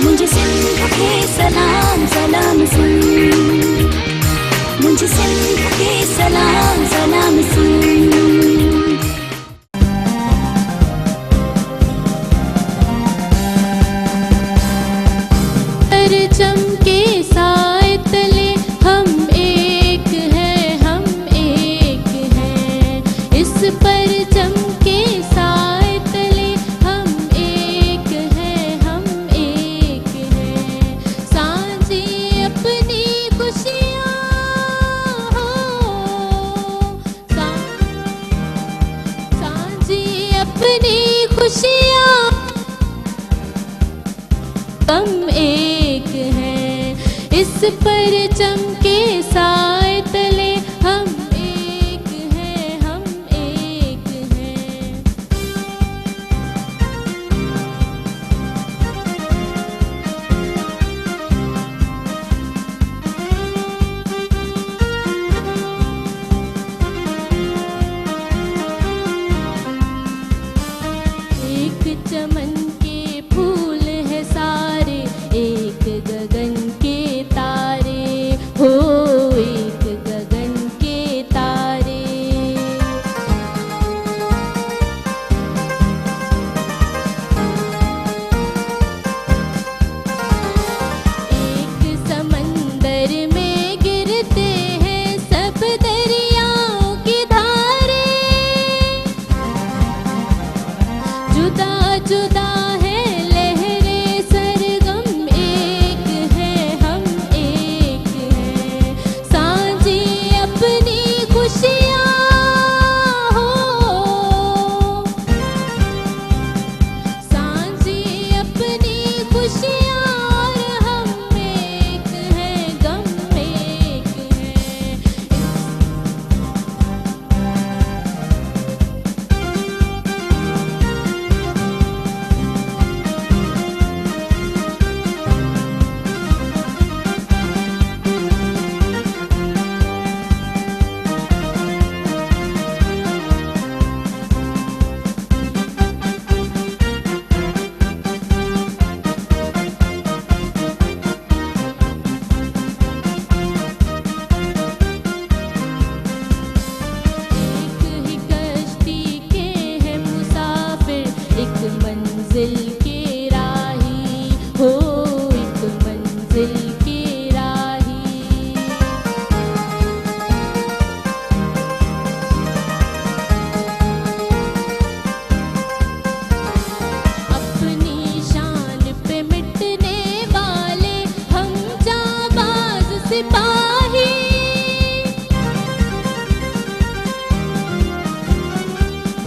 मुझे सिंध के सलाम सलाम सुन, मुझे सिंध के सलाम सलाम सुन। परचम के साए तले हम एक हैं, हम एक हैं। इस परचम के साए तले हम एक हैं, हम एक हैं। सांझी अपनी खुशियाँ हो, सांझी अपनी खुशियाँ, हम एक हैं। इस परचम के साए तले हम एक हैं, हम एक हैं। एक चमन के फूल है सारे, एक गगन के तारे हो, एक गगन के तारे। एक समंदर में गिरते हैं सब दरियाओं की धारे। जुदा जुदा है लहरें सरगम, एक है हम एक हैं। सांझी अपनी खुशियाँ हो, सांझी अपनी खुशियाँ, और हम एक हैं, गम एक हैं। एक ही कश्ती के हैं मुसाफिर, एक मंजिल के राही हो, एक मंजिल के राही। अपनी शान पे मिटने वाले हम जाबाज सिपाही।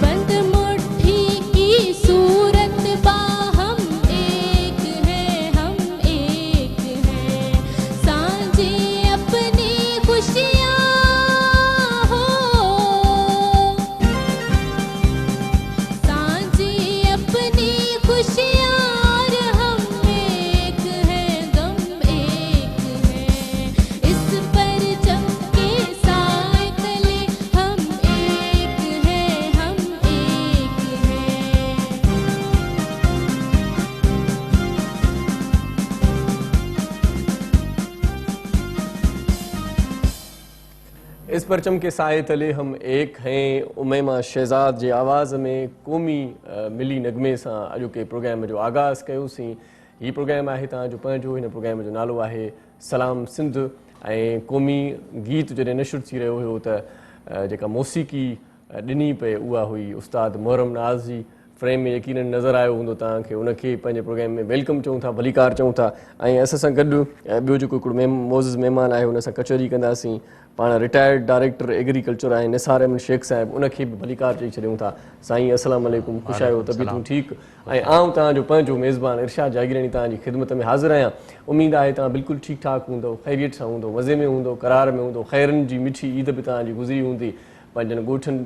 बंद मुट्ठी की सूरत बा, हम एक हैं, हम एक हैं। सांझी अपनी खुशियाँ हो, सांझी अपनी खुशियाँ, और हम एक हैं, गम एक हैं। इस परचम के साए तले हम एक हैं, हम एक हैं। इस परचम के साए तले हम एक हैं। उमैमा शहज़ाद जे आवाज़ में क़ौमी मिली नगमे सां अॼोके प्रोग्राम जो आगाज़ कयोसीं। हीउ प्रोग्राम आहे तव्हांजो पंहिंजो, हिन प्रोग्राम जो नालो आहे सलाम सिंध। ऐं क़ौमी गीत जॾहिं नशर थी रहियो हुयो त जेका मौसीक़ी ॾिनी पए उहा हुई उस्ताद मुहर्रम नाज़ जी। फ्रेम में यकीनन नज़र आयो हूंदो तव्हांखे, उनखे पंहिंजे प्रोग्राम में वेलकम चऊं था, भलीकार चऊं था। ऐं असां सां गॾु ॿियो जेको हिकिड़ो मोज़िज़ महिमान आहे हुन सां कचहरी कंदासीं। पाण रिटायर्ड डायरेक्टर एग्रीकल्चर आहिनि निसार अहमद शेख साहिब, उनखे बि भलीकार चई छॾियूं था। साईं अस्सलाम वालेकुम, ख़ुशि आहियो, तबियतूं ठीकु? ऐं आउं तव्हांजो पंहिंजो मेज़बान इरशाद जागीरानी तव्हांजी ख़िदमत में हाज़िर आहियां। उमेद आहे तव्हां बिल्कुलु ठीकु ठाकु हूंदो, ख़ैरियत सां हूंदो, मज़े में हूंदो, करार में हूंदो। ख़ैरनि जी मिठी ईद बि तव्हांजी गुज़री हूंदी। पंहिंजनि ॻोठनि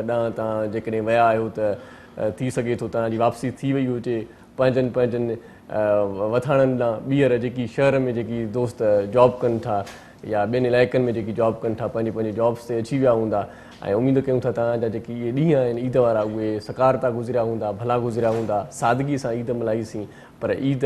ॾांहुं तव्हां जेकॾहिं विया आहियो त थी सघे थो तव्हांजी वापसी थी वई हुजे। पंहिंजनि वथाणनि ॾांहुं ॿीहर जेकी शहर में जेकी दोस्त जॉब कनि था या ॿियनि इलाइक़नि में जेकी जॉब कनि था, पंहिंजे जॉब्स ते अची विया हूंदा। ऐं उमेद कयूं था तव्हांजा जेके इहे ॾींहं आहिनि ईद वारा उहे सकारता गुज़रिया हूंदा, भला गुज़रिया हूंदा, सादगी सां ईद मल्हाईसीं। पर ईद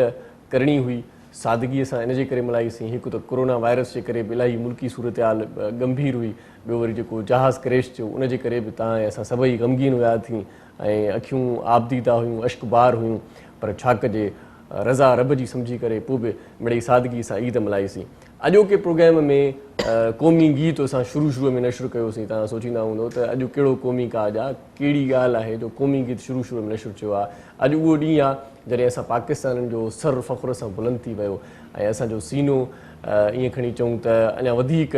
करणी हुई सादगीअ सां इन जे करे मल्हाईसीं। हिकु त कोरोना वायरस जे करे बि इलाही मुल्की सूरत हाल गंभीर हुई, ॿियो वरी जेको जहाज़ क्रैश थियो उन जे करे बि तव्हां ऐं असां सभई ग़मगीन हुयासीं ऐं अखियूं आबदीदा हुयूं, अश्कबार हुयूं, पर छा कजे रज़ा रब जी सम्झी करे पोइ बि मिड़ई सादगी सां ईद मल्हाईसीं। अॼोके प्रोग्राम में क़ौमी गीत असां शुरू में नशर कयोसीं। तव्हां सोचींदा हूंदो त अॼु कहिड़ो क़ौमी काज आहे, कहिड़ी ॻाल्हि आहे जो क़ौमी गीत शुरू में नशर थियो आहे। अॼु उहो ॾींहुं आहे जॾहिं असां पाकिस्तान जो सर फ़ख्र सां बुलंद थी वियो ऐं असांजो सीनो ईअं खणी चऊं त अञा वधीक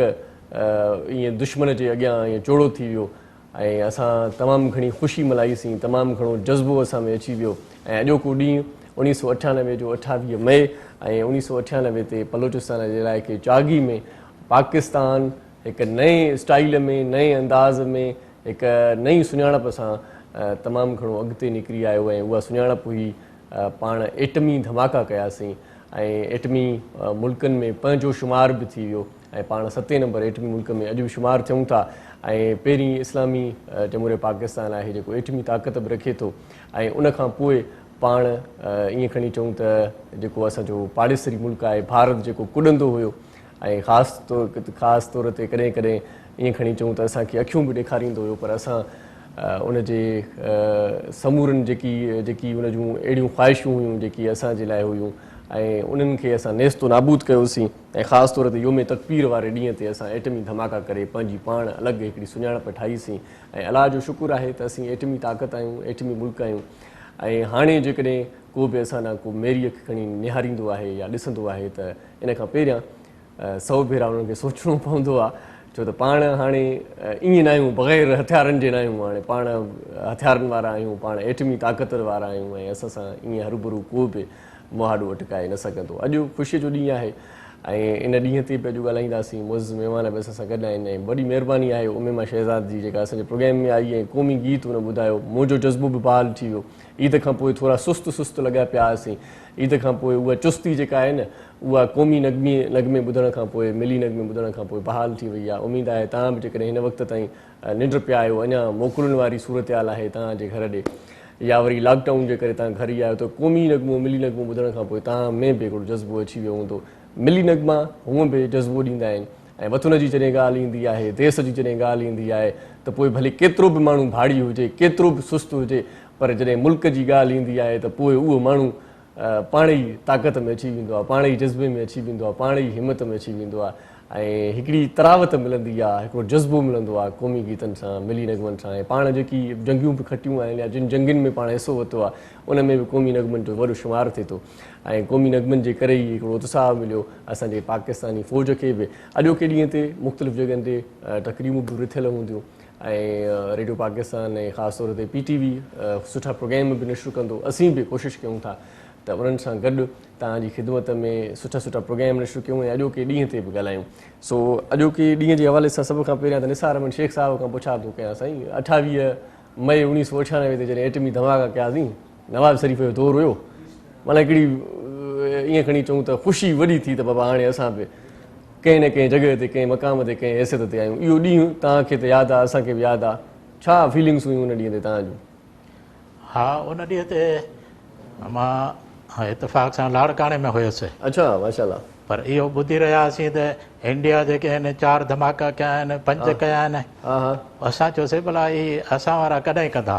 ईअं दुश्मन जे अॻियां ईअं चौड़ो थी वियो ऐं असां तमामु घणी ख़ुशी मल्हाईसीं, तमामु घणो जज़्बो असां में अची वियो। ऐं अॼोको ॾींहुं 1998 जो 28 मई ऐं 1998 ते बलोचिस्तान जे इलाइक़े चागी में पाकिस्तान हिकु नए स्टाइल में, नए अंदाज़ में, हिकु नई सुञाणप सां तमामु घणो अॻिते निकिरी आयो ऐं उहा सुञाणप हुई पाण एटमी धमाका कयासीं ऐं एटमी मुल्कनि में पंहिंजो शुमार बि थी वियो ऐं पाण 7 नंबर एटमी मुल्क में अॼु बि शुमार थियूं था ऐं पहिरीं इस्लामी जमहूरिया पाकिस्तान आहे जेको एटमी ताक़त बि रखे थो। ऐं उनखां पोइ पाण ईअं खणी चऊं त जेको असांजो पाड़ेसरी मुल्क आहे भारत जेको कुॾंदो हुयो ऐं ख़ासि तौर ते कॾहिं कॾहिं ईअं खणी चऊं त असांखे अखियूं बि ॾेखारींदो हुयो, पर असां उनजे समूरनि जेकी उन जूं अहिड़ियूं ख़्वाहिशूं हुयूं जेकी असांजे लाइ हुयूं ऐं उन्हनि खे असां नेस्तो नाबूद कयोसीं ऐं ख़ासि तौर ते योम तकबीर वारे ॾींहं ते असां एटमी धमाका करे पंहिंजी पाण अलॻि हिकिड़ी सुञाणप ठाहीसीं ऐं अलाह जो शुकुर आहे त असीं एटमी ताक़त आहियूं, एटमी मुल्क आहियूं। ऐं हाणे जेकॾहिं को बि असां न को मेरीअ खे खणी निहारींदो आहे या ॾिसंदो आहे त इन खां पहिरियां 100 भेरा उन्हनि खे सोचणो पवंदो आहे, छो त पाण हाणे ईअं न आहियूं बग़ैर हथियारनि जे न आहियूं, हाणे पाण हथियारनि वारा आहियूं, पाण एटमी ताक़त वारा आहियूं ऐं असां सां ईअं हरूभरू को बि मुहाॾो अटकाए न सघंदो। अॼु ख़ुशीअ जो ॾींहुं आहे ऐं इन ॾींहं ते बि अॼु ॻाल्हाईंदासीं। मुअज़्ज़ महिमान बि असां सां गॾु आहिनि ऐं वॾी महिरबानी आहे उमेमा शहज़ाद जी जेका असांजे प्रोग्राम में आई ऐं क़ौमी गीत हुन ॿुधायो। मुंहिंजो जज़्बो बि बहाल थी वियो। ईद खां पोइ थोरा सुस्तु लॻा पिया हुआसीं। ईद खां पोइ उहा चुस्ती जेका आहे न उहा क़ौमी नगमे ॿुधण खां पोइ, मिली नगमे ॿुधण खां पोइ बहाल थी वई आहे। उमेदु आहे तव्हां बि जेकॾहिं हिन वक़्त ताईं निंड पिया आहियो, अञा मोकिलुनि वारी सूरत हाल आहे तव्हांजे घर ॾे या वरी लॉकडाउन जे करे तव्हां घर ई आहियो त क़ौमी नगमो, मिली नगमो ॿुधण खां पोइ तव्हां में बि हिकिड़ो जज़्बो अची वियो हूंदो। मिली नगमा हूअं बि जज़्बो ॾींदा आहिनि ऐं वतन जी जॾहिं ॻाल्हि ईंदी आहे, देश जी जॾहिं ॻाल्हि ईंदी आहे त पोइ भले केतिरो बि माण्हू भाड़ी हुजे, केतिरो बि सुस्तु हुजे, पर जॾहिं मुल्क जी ॻाल्हि ईंदी आहे त पोइ उहो माण्हू पाण ई ताक़त में अची वेंदो आहे, पाण ई जज़्बे में अची वेंदो आहे, पाण ई हिमत में अची वेंदो आहे ऐं हिकिड़ी तरावत मिलंदी आहे, हिकिड़ो जज़्बो मिलंदो आहे क़ौमी गीतनि सां, मिली नगमनि सां। ऐं पाण जेकी जंगियूं बि खटियूं आहिनि या जिन जंगियुनि में पाण हिसो वरितो आहे उन में बि क़ौमी नगमनि जो वॾो शुमार थिए थो ऐं क़ौमी नगमनि जे करे ई हिकिड़ो उत्साह मिलियो असांजे पाकिस्तानी फ़ौज खे बि। अॼोके ॾींहं ते मुख़्तलिफ़ जॻहियुनि ते तक़रीबूं बि रिथियल हूंदियूं ऐं रेडियो पाकिस्तान ऐं ख़ासि तौर ते PTV सुठा प्रोग्राम बि नशर कंदो। असीं बि कोशिशि कयूं था त उन्हनि सां गॾु तव्हांजी ख़िदमत में सुठा प्रोग्राम नशर कयूं ऐं अॼोके ॾींहं ते बि ॻाल्हायूं। सो अॼोके ॾींहं जे हवाले सां सभ खां पहिरियां त निसार अहमद शेख साहिब खां पुछा थो कयां साईं, 28 मई 1998 ते जॾहिं एटमी धमाका कयासीं, नवाज़ शरीफ़ जो दौरु हुयो, माना हिकिड़ी ईअं खणी चऊं त ख़ुशी वॾी थी त बाबा हाणे असां बि कंहिं न कंहिं जॻह ते, कंहिं मक़ाम ते, कंहिं हैसियत ते आहियूं। इहो ॾींहुं तव्हांखे त यादि आहे, असांखे बि यादि आहे। छा फीलिंग्स हुयूं उन ॾींहं ते तव्हांजूं? हा, उन ॾींहं ते मां इतफ़ाक़ सां लाड़काणे में हुयुसि। अच्छा, माशाल्लाह। पर इहो ॿुधी रहियासीं त इंडिया जेके आहिनि 4 धमाका कया आहिनि, 5 कया आहिनि। असां चयोसीं भला इहे असां वारा कॾहिं कंदा।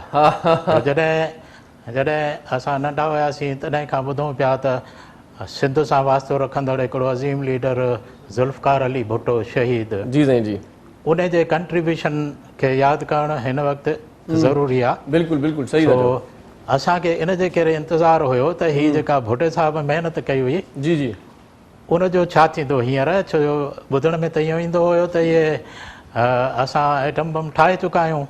जॾहिं असां नंढा हुआसीं तॾहिं खां ॿुधूं पिया त सिंध सां वास्तो रखंदड़ हिकिड़ो अज़ीम लीडर ज़ुल्फ़कार अली भुट्टो शहीद, जी साईं जी, उन जे कंट्रीब्यूशन खे यादि करणु हिन वक़्तु ज़रूरी आहे। बिल्कुलु सही। असांखे इन जे करे इंतज़ारु हुयो त हीअ जेका भुट्टे साहिब महिनत कई हुई, जी, उनजो छा थींदो हींअर। छो जो ॿुधण में त इहो ईंदो हुयो त इहे असां एटम बम ठाहे चुका आहियूं।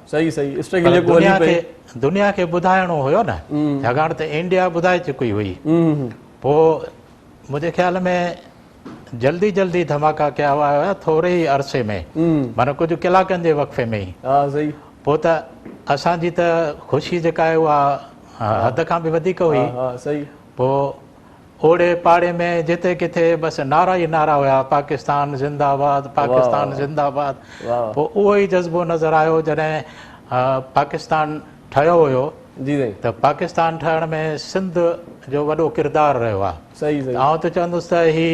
दुनिया खे ॿुधाइणो हुयो न, छाकाणि त इंडिया ॿुधाए चुकी हुई। पोइ मुंहिंजे ख़्याल में जल्दी धमाका कया हुआ थोरे ई अरसे में, माना कुझु कलाकनि जे वक़्फ़े में ई। पोइ त असांजी त ख़ुशी जेका आहे उहा हद खां बि वधीक हुई। पोइ ओड़े पाड़े में जिते किथे बसि नारा ई नारा हुया, पाकिस्तान ज़िंदाबाद, पाकिस्तान ज़िंदाबाद। पोइ उहो ई जज़्बो नज़र आयो जॾहिं पाकिस्तान ठहियो हुयो जी साईं त पाकिस्तान ठहण में सिंध जो वॾो किरदारु रहियो आहे। सही सही आउं त चवंदुसि त ही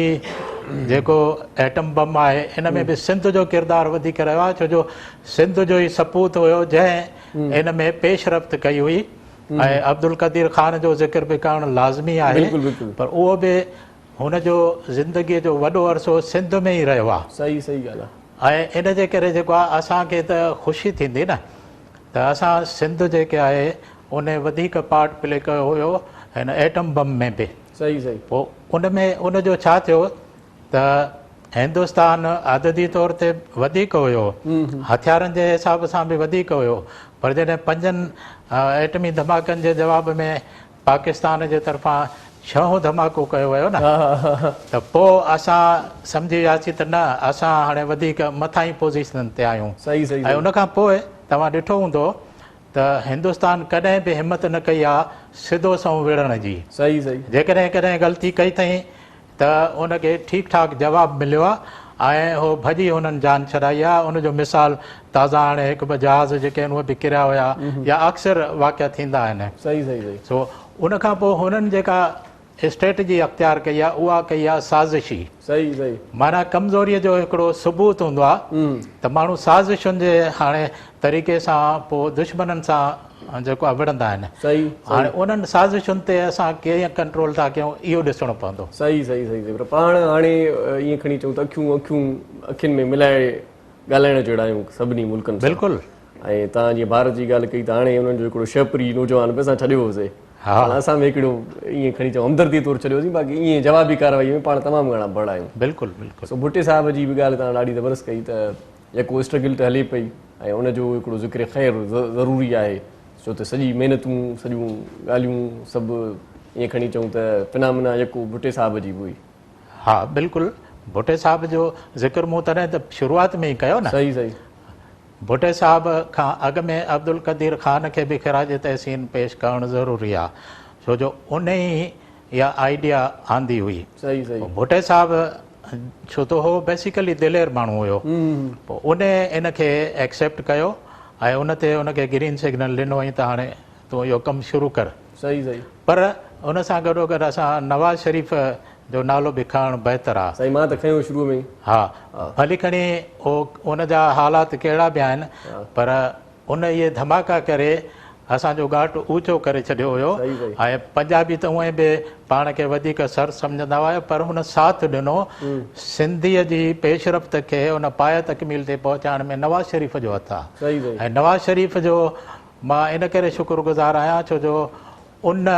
जेको एटम बम आहे इन में बि सिंध जो किरदारु वधीक रहियो आहे, छो जो सिंध जो ई सपूत हुयो जंहिं इन में पेशरफ़्त कई हुई। ऐं अब्दुल कदीर ख़ान जो ज़िक्र बि करणु लाज़मी आहे, बिल्कुलु बिल्कुलु पर उहो बि हुनजो ज़िंदगीअ जो वॾो अरसो सिंध में ई रहियो आहे। सही सही ॻाल्हि आहे। ऐं इन जे करे जेको आहे असांखे त ख़ुशी थींदी न त असां सिंध जेके आहे उन वधीक पार्ट प्ले कयो हुयो हिन एटम बम में बि। सही सही पोइ उन में उनजो छा थियो त हिंदुस्तान आददी तौर ते वधीक हुयो, हथियारनि जे हिसाब सां बि वधीक हुयो, पर जॾहिं 5 एटमी धमाकनि जे जवाब में पाकिस्तान जे तरफ़ां 6 धमाको कयो वियो न, त पोइ असां सम्झी वियासीं त न असां हाणे वधीक मथां ई पोज़ीशन ते आहियूं। सही सही ऐं उनखां पोइ तव्हां ॾिठो हूंदो त हिंदुस्तान कॾहिं बि हिमत न कई आहे सिधो संहुं विढ़ण जी। सही सही जेकॾहिं कॾहिं ग़लती कई अथई त उनखे ठीकु ठाक जवाबु मिलियो आहे ऐं उहो भॼी हुननि जान छॾाई आहे। उनजो मिसाल ताज़ा हाणे हिकु ॿ जहाज़ जेके आहिनि उहे बि किरिया हुया या अक्सर वाक़िया थींदा आहिनि। सही सही सही सो उनखां पोइ हुननि जेका स्ट्रेटजी अख़्तियार कई आहे उहा कई आहे साज़िशी। सही सही माना कमज़ोरीअ जो हिकिड़ो सबूत हूंदो आहे त माण्हू साज़िशुनि जे हाणे तरीक़े सां पोइ दुश्मननि सां जेको आहे विढ़ंदा आहिनि। सही हाणे उन्हनि साज़िशुनि ते असां कीअं कंट्रोल था कयूं इहो ॾिसणो पवंदो। सही सही सही सही पर पाण हाणे ईअं खणी चऊं त अखियुनि में मिलाए ॻाल्हाइण जहिड़ा आहियूं सभिनी मुल्कनि सां। बिल्कुलु। ऐं तव्हां जीअं भारत जी ॻाल्हि कई त हाणे हुननि जो हिकिड़ो शहपरी नौजवान बि असां छॾियो होसीं। हा असां में हिकिड़ो ईअं खणी चऊं हमदर्दी तौरु छॾियोसीं, बाक़ी ईअं जवाबी कार्रवाई में पाण तमामु घणा बड़ा आहियूं। बिल्कुलु बिल्कुलु। सो भुट्टे साहिब जी बि ॻाल्हि तव्हां ॾाढी ज़बरदस्त कई त जेको स्ट्रगल त हले पई ऐं उनजो हिकिड़ो ज़िक्र ख़ैर ज़रूरी आहे, छो त सॼी महिनतूं सॼियूं ॻाल्हियूं सभु ईअं खणी चऊं त फिनामिना जेको भुट्टे साहिब जी हुई। हा बिल्कुलु। भुट्टे साहिब जो ज़िक्र मूं तॾहिं त शुरूआत में ई कयो न। सही सही भुट्टे साहिब खां अॻु में अब्दुल कदीर ख़ान खे बि ख़िराज तहसीन पेश करणु ज़रूरी आहे, छो जो उन ई इहा आइडिया आंदी हुई। सही सही भुट्टे साहिब छो त हो बेसिकली दिलेर माण्हू हुयो, पोइ उन इनखे एक्सेप्ट कयो ऐं उन ते उनखे ग्रीन सिग्नल ॾिनो हुई त हाणे तूं इहो कमु शुरू कर। सही सही पर उन सां गॾोगॾु असां नवाज़ शरीफ़ जो नालो बि खणणु बहितरु आहे। सही मां त खयो शुरूअ में। हा भली खणी उनजा हालात कहिड़ा बि आहिनि, पर उन इहे धमाका करे असांजो घाटु ऊचो करे छॾियो हुयो। ऐं पंजाबी त उहे बि पाण खे वधीक सर सम्झंदा हुआ, पर हुन साथ ॾिनो सिंधीअ जी पेशरफ़्त खे उन पाए तकमील ते पहुचाइण में नवाज़ शरीफ़ जो हथु आहे। ऐं नवाज़ शरीफ़ जो मां इन करे शुक्रगुज़ार आहियां छो जो उन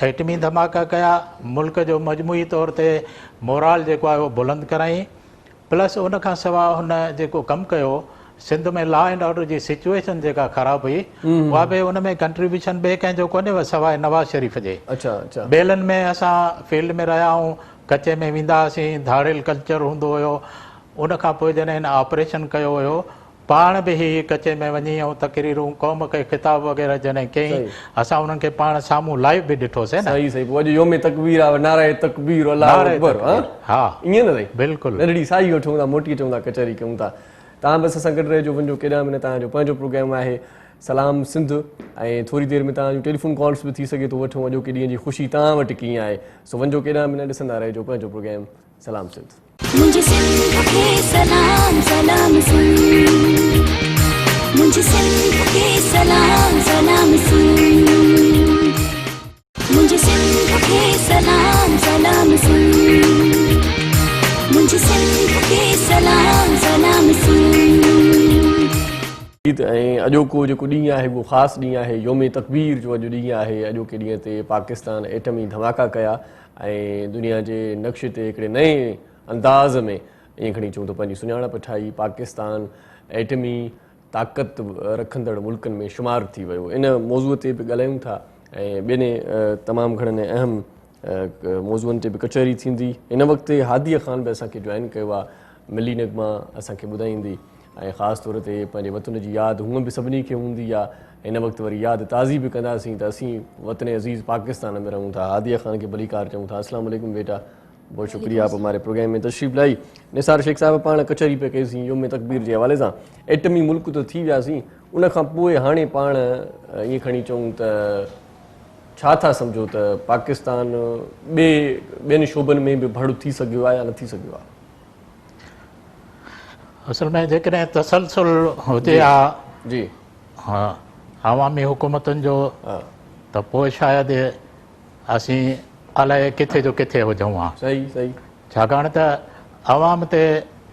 एटमी धमाका कया, मुल्क जो मजमूई तौर ते मोराल जेको आहे उहो बुलंद कराई, प्लस उन खां सवाइ हुन जेको कमु कयो सिंध में लॉ एंड ऑर्डर जी सिचुएशन जेका ख़राब हुई उहा बि उन में कंट्रीब्यूशन ॿिए कंहिंजो कोन्हे सवाइ नवाज़ शरीफ़ जे। अच्छा अच्छा ॿेलनि में असां फील्ड में रहिया आहियूं, कचे में वेंदा हुआसीं, धाड़ेल कल्चर हूंदो हुयो। उन खां पोइ जॾहिं हिन ऑपरेशन कयो हुयो पाण बि ही कचे में वञी ऐं तकरीरूं क़ौम खे ख़िताब वग़ैरह जॾहिं कई असां उन्हनि खे पाण साम्हूं लाइव बि ॾिठोसीं न। सही सही पोइ अॼु योम तकबीर आहे, नारे तकबीर अल्लाहु अकबर। हा ईअं न साईं बिल्कुलु नंढड़ी साई वठूं था, मोटी चऊं था, कचहरी कयूं था। तव्हां बसि असां गॾु रहिजो, वञो केॾांहुं में न। तव्हांजो पंहिंजो प्रोग्राम आहे सलाम सिंध ऐं थोरी देरि में तव्हांजूं टेलीफोन कॉल्स बि थी सघे थो वठूं अॼोके ॾींहं जी ख़ुशी तव्हां वटि कीअं आहे। सो वञो केॾांहुं में न, ॾिसंदा रहिजो पंहिंजो प्रोग्राम सलाम सिंध। मुझे सिंध के सलाम सलाम सिंध, मुझे सिंध के सलाम सलाम सिंध, मुझे सिंध के सलाम सलाम सिंध, मुझे सिंध के सलाम सलाम सिंध। ऐं अॼोको जेको ॾींहुं आहे उहो ख़ासि ॾींहुं आहे, योम तकबीर जो अॼु ॾींहुं आहे। अॼोके ॾींहं ते पाकिस्तान एटमी धमाका कया ऐं दुनिया जे नक्शे ते हिकिड़े नए अंदाज़ में ईअं खणी चऊं त पंहिंजी सुञाणप ठाही। पाकिस्तान एटमी ताक़त रखंदड़ मुल्कनि में शुमारु थी वियो। इन मौज़ूअ ते बि ॻाल्हायूं था ऐं ॿियनि तमामु घणनि अहम मौज़ूअनि ते बि कचहरी थींदी। हिन वक़्तु हादीअ ख़ान बि असांखे जॉइन कयो आहे, मिली नगमा असांखे ॿुधाईंदी ऐं ख़ासि तौर ते पंहिंजे वतन जी यादि हूअं बि सभिनी खे हूंदी आहे। हिन वक़्तु वरी यादि ताज़ी बि कंदासीं त असीं वतन अज़ीज़ पाकिस्तान में रहूं था। हादीअ ख़ान खे भलीकार चऊं था। अस्सलाम वालेकुम बेटा, बहुत शुक्रिया आप हमारे प्रोग्राम में तशरीफ़ लाई। निसार शेख साहब पाण कचहरी पे कईसीं योम तकबीर जे हवाले सां। एटमी मुल्क तो थी वियासीं, उन खां पोइ हाणे पाण ईअं खणी चऊं त छा था सम्झो त पाकिस्तान ॿियनि शोबनि में बि भड़ थी सघियो आहे या न थी सघियो आहे? असल में जेकॾहिं तसलसल हुजे हा जी हा अवामी हुकूमतुनि जो हा त पोइ शायदि असीं अलाए किथे जो किथे हुजूं हा। सही सही छाकाणि त अवाम ते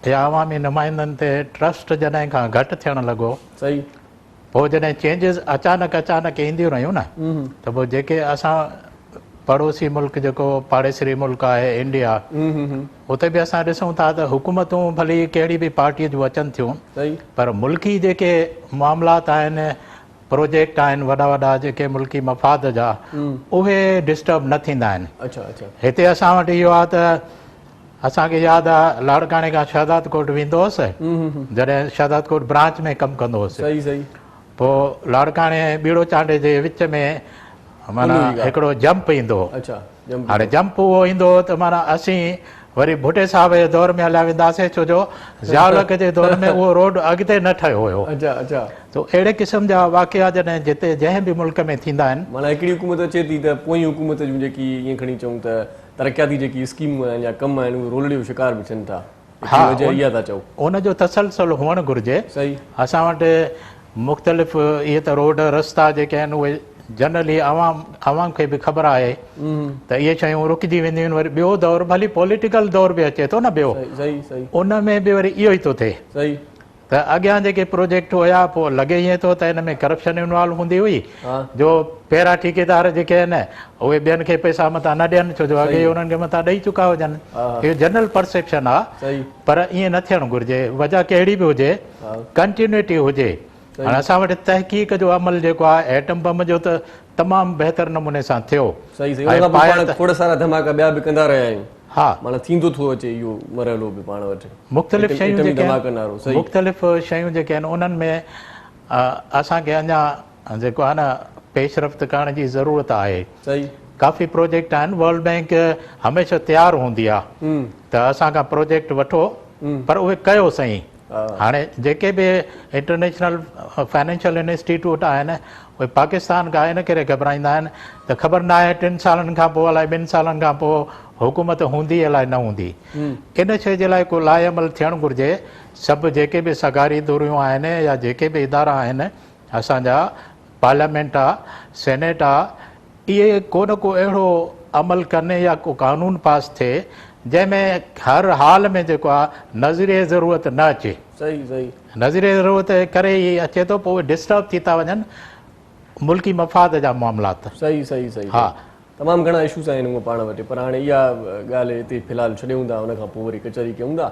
या अवामी नुमाइंदनि ते ट्रस्ट जॾहिं खां घटि थियणु लॻो, सही पोइ जॾहिं चेंजिस अचानक ईंदियूं रहियूं न, त पोइ जेके असां पड़ोसी मुल्क जेको पाड़ेसरी मुल्क आहे इंडिया, उते बि असां ॾिसूं था त हुकूमतूं भली कहिड़ी बि पार्टीअ जूं अचनि थियूं, सही पर मुल्की जेके मामलात आहिनि, प्रोजेक्ट आहिनि वॾा वॾा जेके मुल्की मफ़ाद जा, उहे डिस्टर्ब न थींदा आहिनि। अच्छा अच्छा हिते असां वटि इहो आहे त असांखे यादि आहे लाड़काणे खां शहदाद कोट वेंदो हुउसि, जॾहिं शहदाद कोट ब्रांच में कमु कंदो हुउसि, सही सही पोइ लाड़काणे बीड़ो चांडे जे विच में माना हिकिड़ो जंप ईंदो हो। अच्छा जंप हाणे जंप उहो ईंदो हो त माना असीं वरी भुटे साहब जे दौर में हलिया वेंदासीं, छो जो ज़ियाउल जे दौर में उहो रोड अॻिते न ठहियो हुयो। अच्छा अच्छा त अहिड़े क़िस्म जा वाक़िया जॾहिं जिते जंहिं बि मुल्क में थींदा आहिनि, माना हिकिड़ी हुकूमत अचे थी त पोइ हुकूमत जूं जेकी ईअं खणी चऊं त तरक़ियाती जेकी स्कीमूं आहिनि या कम आहिनि उहे रोलड़े जो शिकार बि थियनि था। हा, इहा था चओ उनजो तसलसल हुअणु घुरिजे। सही असां वटि मुख़्तलिफ़ इहे त रोड रस्ता जेके आहिनि उहे जनरली अवाम खे बि ख़बर आहे त इहे शयूं रुकिजी वेंदियूं आहिनि। वरी ॿियो दौरु भली पॉलिटिकल दौरु बि अचे थो न ॿियो, सही सही उन में बि वरी इहो ई थो थिए सही त अॻियां जेके प्रोजेक्ट हुया पोइ लॻे ईअं थो त हिन में करप्शन इन्वॉल्व हूंदी हुई, हा जो पहिरां ठेकेदार जेके आहिनि उहे ॿियनि खे पैसा मथां न ॾियनि, छो जो अॻे उन्हनि खे मथां ॾेई चुका हुजनि। इहो जनरल परसेप्शन आहे, सही पर ईअं न थियणु घुरिजे। वजह कहिड़ी बि हुजे, कंटिन्यूटी हुजे। हाणे असां वटि तहक़ीक़ जो अमल जेको आहे एटम बम जो त तमामु बहितर नमूने सां थियो। सही सही उन खां पोइ पाण खोड़ सारा धमाका ॿिया बि कंदा रहिया आहियूं। हा, माना थींदो थो अचे इहो मरहलो बि पाण वटि मुख़्तलिफ़ शयूं जेके धमाका नारो। सही मुख़्तलिफ़ शयूं जेके आहिनि उन्हनि में असांखे अञा जेको आहे न पेशरफ़्त करण जी ज़रूरत आहे। सही काफ़ी प्रोजेक्ट आहिनि, वर्ल्ड बैंक हमेशह तयारु हूंदी आहे त असां खां प्रोजेक्ट वठो, पर उहे कयो सही। हाणे जेके बि इंटरनेशनल फाइनेंशियल इंस्टीट्यूट आहिनि उहे पाकिस्तान खां इन करे घबराईंदा आहिनि त ख़बर न आहे 3 सालनि खां पोइ अलाए 2 सालनि खां पोइ हुकूमत हूंदी अलाए न हूंदी। इन शइ जे लाइ को लाइअमल थियणु घुरिजे। सभु जेके बि सगारी दूरियूं आहिनि या जेके बि इदारा आहिनि असांजा, पार्लियामेंट आहे, सेनेट आहे, इहे को न को अहिड़ो अमल कनि या को कानून पास थिए जंहिंमें हर हाल में जेको आहे नज़ीरे ज़रूरत न अचे। सही सही नज़ीरे ज़रूरत करे ई अचे थो, पोइ डिस्टर्ब थी था वञनि मुल्की मफ़ाद जा मामलात। सही सही सही हा, तमामु घणा इशूज़ आहिनि उहे पाण वटि, पर हाणे इहा ॻाल्हि हिते फ़िलहालु छॾियूं था, हुन खां पोइ वरी कचहरी कयूं था।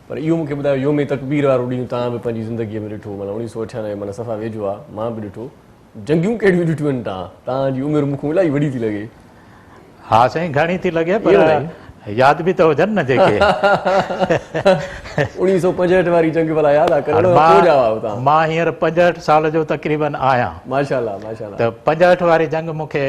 पर इहो मूंखे ॿुधायो, योम तकबीर वारो ॾींहुं तव्हां बि पंहिंजी ज़िंदगीअ में ॾिठो, माना 1998 माना सफ़ा वेझो आहे, मां बि ॾिठो। जंगियूं कहिड़ियूं ॾिठियूं आहिनि तव्हांजी उमिरि मूंखे इलाही वॾी थी लॻे। हा साईं, घणी थी लॻे, पर यादि बि त हुजनि न जेके 1965 वारी जंग भला यादि आहे? मां हींअर 65 साल जो तक़रीबन आहियां। माशाल्लाह माशाल्लाह। त 65 वारी जंग मूंखे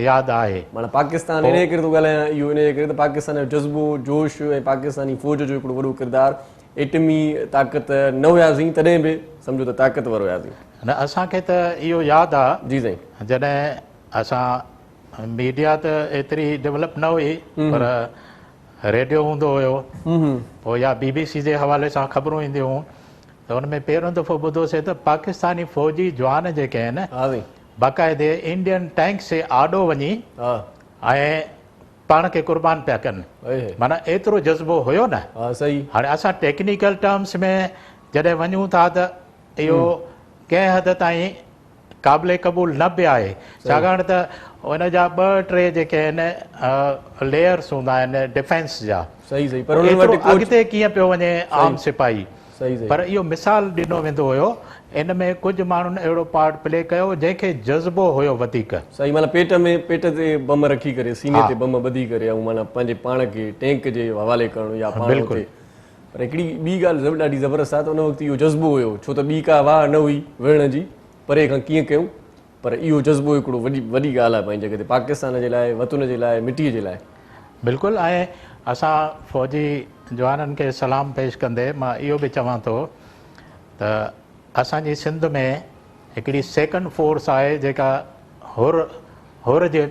यादि आहे। माना पाकिस्तान इन करे थो ॻाल्हायां इहो, इन करे त पाकिस्तान जो जज़्बो जोश ऐं पाकिस्तानी फ़ौज जो हिकिड़ो वॾो किरदारु, एटमी ताक़त न हुयासीं तॾहिं बि सम्झो त ताक़तवर हुयासीं। न, असांखे त इहो यादि आहे जी साईं, जॾहिं असां मीडिया त एतिरी डेवलप न हुई, पर रेडियो हूंदो हुयो, पोइ या BBC जे हवाले सां ख़बरूं ईंदियूं हुयूं, त हुन में पहिरियों दफ़ो ॿुधोसीं त पाकिस्तानी फ़ौजी जवान जेके आहिनि बाक़ाइदे इंडियन टैंक से आॾो वञी ऐं पाण खे क़ुर्बान पिया कनि। माना एतिरो जज़्बो हुयो न। सही। हाणे असां टेक्निकल टर्म्स में जॾहिं वञूं था त इहो कंहिं हद ताईं क़ाबिले क़बूल न बि आहे, छाकाणि त हुन जा 2-3 जेके आहिनि लेयर्स हूंदा आहिनि डिफेंस जा। सही सही। पर अॻिते कीअं पियो वञे आम सिपाही, सही सही। पर इहो मिसाल ॾिनो वेंदो हुयो। इन में कुझु माण्हुनि अहिड़ो पार्ट प्ले कयो जंहिंखे जज़्बो हुयो वधीक। सही, माना पेट ते बम रखी करे, सीने ते बम ॿधी करे, ऐं माना पंहिंजे पाण खे टैंक जे हवाले करणु या पाण खे। पर हिकिड़ी ॿी ॻाल्हि ॾाढी ज़बरदस्त आहे त उन वक़्तु इहो जज़्बो हुयो, छो त ॿी का वाह न हुई विढ़ण जी, परे खां कीअं कयूं, पर इहो जज़्बो हिकिड़ो वॾी ॻाल्हि आहे पंहिंजी जॻह ते, पाकिस्तान जे लाइ, वतन जे लाइ, मिटीअ जे लाइ। बिल्कुलु। ऐं असां फ़ौजी जवाननि खे सलाम पेश कंदे मां इहो बि चवां थो त असांजी सिंध में हिकिड़ी सेकंड फोर्स आहे जेका होर जे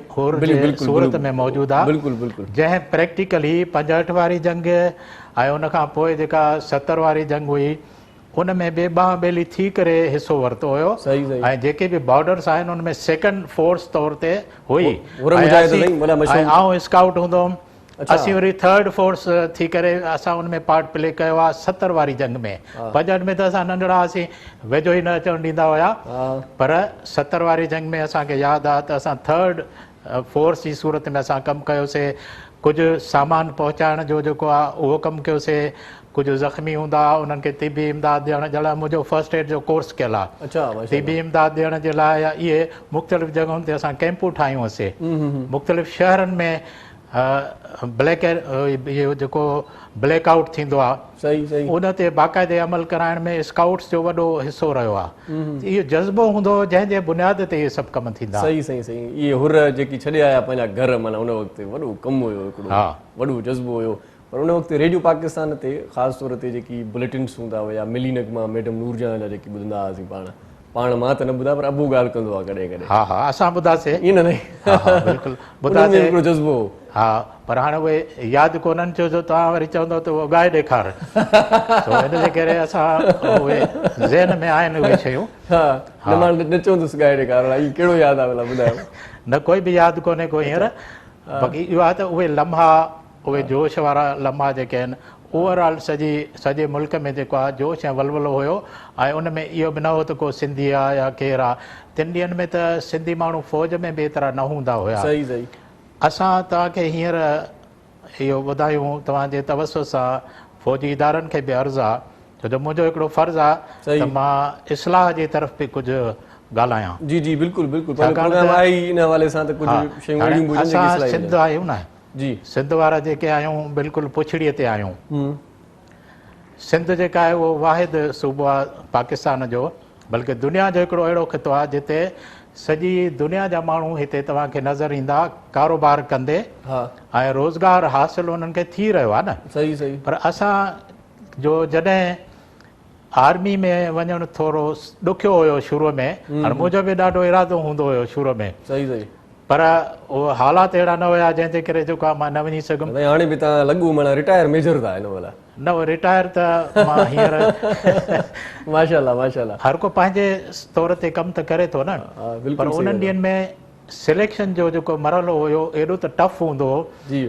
सूरत में मौजूदु आहे, बिल्कुलु बिल्कुलु, जंहिं प्रैक्टिकली 65 वारी जंग ऐं उन खां पोइ जेका 70 वारी जंग हुई उन में बि बांह बेली थी करे हिसो वरितो हुयो। सही सही, ऐं जेके बि बॉर्डर्स आहिनि उन में सेकंड फोर्स तौर ते हुई। ऐं आउं स्काउट हूंदो हुउमि, असीं वरी थर्ड फोर्स थी करे असां उन में पार्ट प्ले कयो आहे 70 वारी जंग में। 65 में त असां नंढड़ा हुआसीं, वेझो ई न अचणु ॾींदा हुया, पर 70 वारी जंग में असांखे यादि आहे त असां थर्ड फोर्स जी सूरत में असां कमु कयोसीं। कुझु सामान पहुचाइण जो जेको आहे उहो कमु कयोसीं, कुझु ज़ख़्मी हूंदा उन्हनि खे तिबी इमदाद ॾियण जे लाइ मुंहिंजो फर्स्ट एड जो कोर्स कयल आहे। तिबी इमदाद ॾियण जे लाइ इहे मुख़्तलिफ़ जॻहियुनि ते असां कैंपूं ठाहियूं हुआसीं। मुख़्तलिफ़ शहरनि में इहो जेको ब्लैक आउट थींदो आहे, सही सही, उन ते बाक़ाइदे अमल कराइण में स्काउट्स जो वॾो हिसो रहियो आहे। इहो जज़्बो हूंदो जंहिंजे बुनियाद ते इहे सभु कम थींदा। सही सही सही, इहे हुर जेकी छॾे आया पंहिंजा घर, माना उन वक़्तु वॾो कमु हुयो, हिकिड़ो वॾो जज़्बो हुयो। पर उन वक़्तु रेडियो पाकिस्तान ते ख़ासि तौर ते जेकी बुलेटिन्स हूंदा हुआ, मिली नगमा मैडम नूरजहां जा जेकी ॿुधंदा हुआसीं पाण मां त न ॿुधा, पर अबू ॻाल्हि कंदो आहे कॾहिं कॾहिं। हा हा, असां ॿुधासीं, ईअं न बिल्कुलु ॿुधासीं, हिकिड़ो जज़्बो। हा, पर हाणे उहे यादि कोन्हनि, छो जो तव्हां वरी चवंदव त उहो ॻाए ॾेखार, हिन जे करे असां उहे ज़हन में आहिनि उहे शयूं। मां न चवंदुसि ॻाए ॾेखार, इहो कहिड़ो यादि आहे भला ॿुधायो? न, कोई बि यादि कोन्हे को हींअर, बाक़ी इहो आहे त उहे लम्हा, उहे जोश वारा लम्हा जेके आहिनि, ओवरऑल सॼे मुल्क में जेको आहे जोश ऐं वलवलो हुयो। ऐं उन में इहो बि न हो त को सिंधी आहे या केरु आहे। 3 ॾींहंनि में त सिंधी माण्हू फ़ौज में बि एतिरा न हूंदा हुया। सही सही, असां तव्हांखे हींअर इहो ॿुधायूं तव्हांजे तवसुस सां, फ़ौजी इदारनि खे बि अर्ज़ु आहे, छो जो मुंहिंजो हिकिड़ो फ़र्ज़ु आहे त मां इस्लाह जी तरफ़ बि कुझु ॻाल्हायां। जी जी, बिल्कुलु बिल्कुलु, इन हवाले सां त कुझु शयूं असां सिंध आहियूं न जी, सिंध वारा जेके आहियूं बिल्कुलु पुछड़ीअ ते आहियूं। सिंध जेका आहे उहो वाहिद सूबो आहे पाकिस्तान जो, बल्कि दुनिया जो हिकिड़ो अहिड़ो ख़ितो आहे जिते सॼी दुनिया जा माण्हू हिते तव्हांखे नज़र ईंदा कारोबार कंदे, ऐं रोज़गार हासिल उन्हनि खे थी रहियो आहे न। सही सही, पर असां जो जॾहिं आर्मी में वञणु थोरो ॾुखियो हुयो शुरूअ में, हाणे मुंहिंजो बि ॾाढो इरादो हूंदो हुयो शुरूअ में, सही सही, पर उहो हालात अहिड़ा न हुया जंहिंजे करे जेको आहे मां न वञी सघुमि। हाणे बि तव्हां लॻो माना रिटायर मेजर था हिन महिल? न, रिटायर त मां हींअर माशाल्लाह माशाल्लाह, हर को पंहिंजे तौर ते कमु त करे थो न, पर उन्हनि ॾींहंनि में सिलेक्शन जो जेको मरहलो हुयो एॾो त टफ हूंदो हो,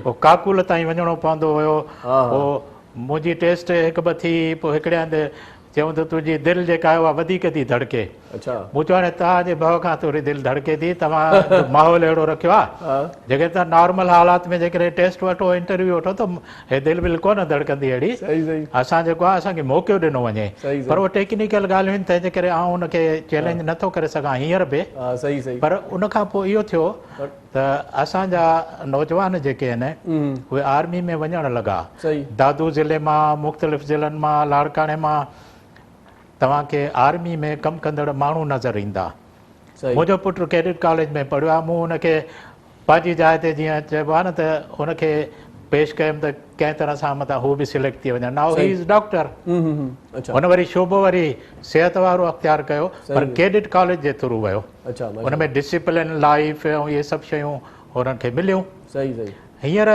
पोइ काकुल ताईं वञिणो पवंदो हुयो। पोइ मुंहिंजी टेस्ट हिकु ॿ थी, पोइ हिकिड़े हंधि चयूं त तुंहिंजी दिलि जेका आहे उहा वधीक थी धड़के। मूं चयो हाणे तव्हांजे भउ खां थोरी दिलि धड़के थी, तव्हां माहौल अहिड़ो रखियो आहे जेके तव्हां नॉर्मल हालात में जेकॾहिं टेस्ट वठो, इंटरव्यू वठो त हे दिलि विल कोन धड़कंदी अहिड़ी। असां जेको आहे असांखे मौक़ो ॾिनो वञे, पर उहो टेक्निकल ॻाल्हियूं आहिनि, तंहिंजे करे आउं उनखे चैलेंज नथो करे सघां हींअर बि। पर उन खां पोइ इहो थियो त असांजा नौजवान जेके आहिनि उहे आर्मी में वञणु लॻा। दादू ज़िले मां, मुख़्तलिफ़ ज़िलनि मां, लाड़काणे मां तव्हांखे आर्मी में कमु कंदड़ माण्हू नज़र ईंदा। मुंहिंजो पुटु कैडेट कॉलेज में पढ़ियो आहे, मूं हुनखे पंहिंजी जाइ ते जीअं चइबो आहे न त हुनखे पेश कयुमि त कंहिं तरह सां मतिलबु हू बि सिलेक्ट थी वञे। नाउ ही इज़ डॉक्टर, हुन वरी शोबो वरी सिहत वारो अख़्तियार कयो, पर कैडेट कॉलेज जे थ्रू वियो। हुन में डिसिप्लिन लाइफ ऐं इहे सभु शयूं हुननि खे मिलियूं। हींअर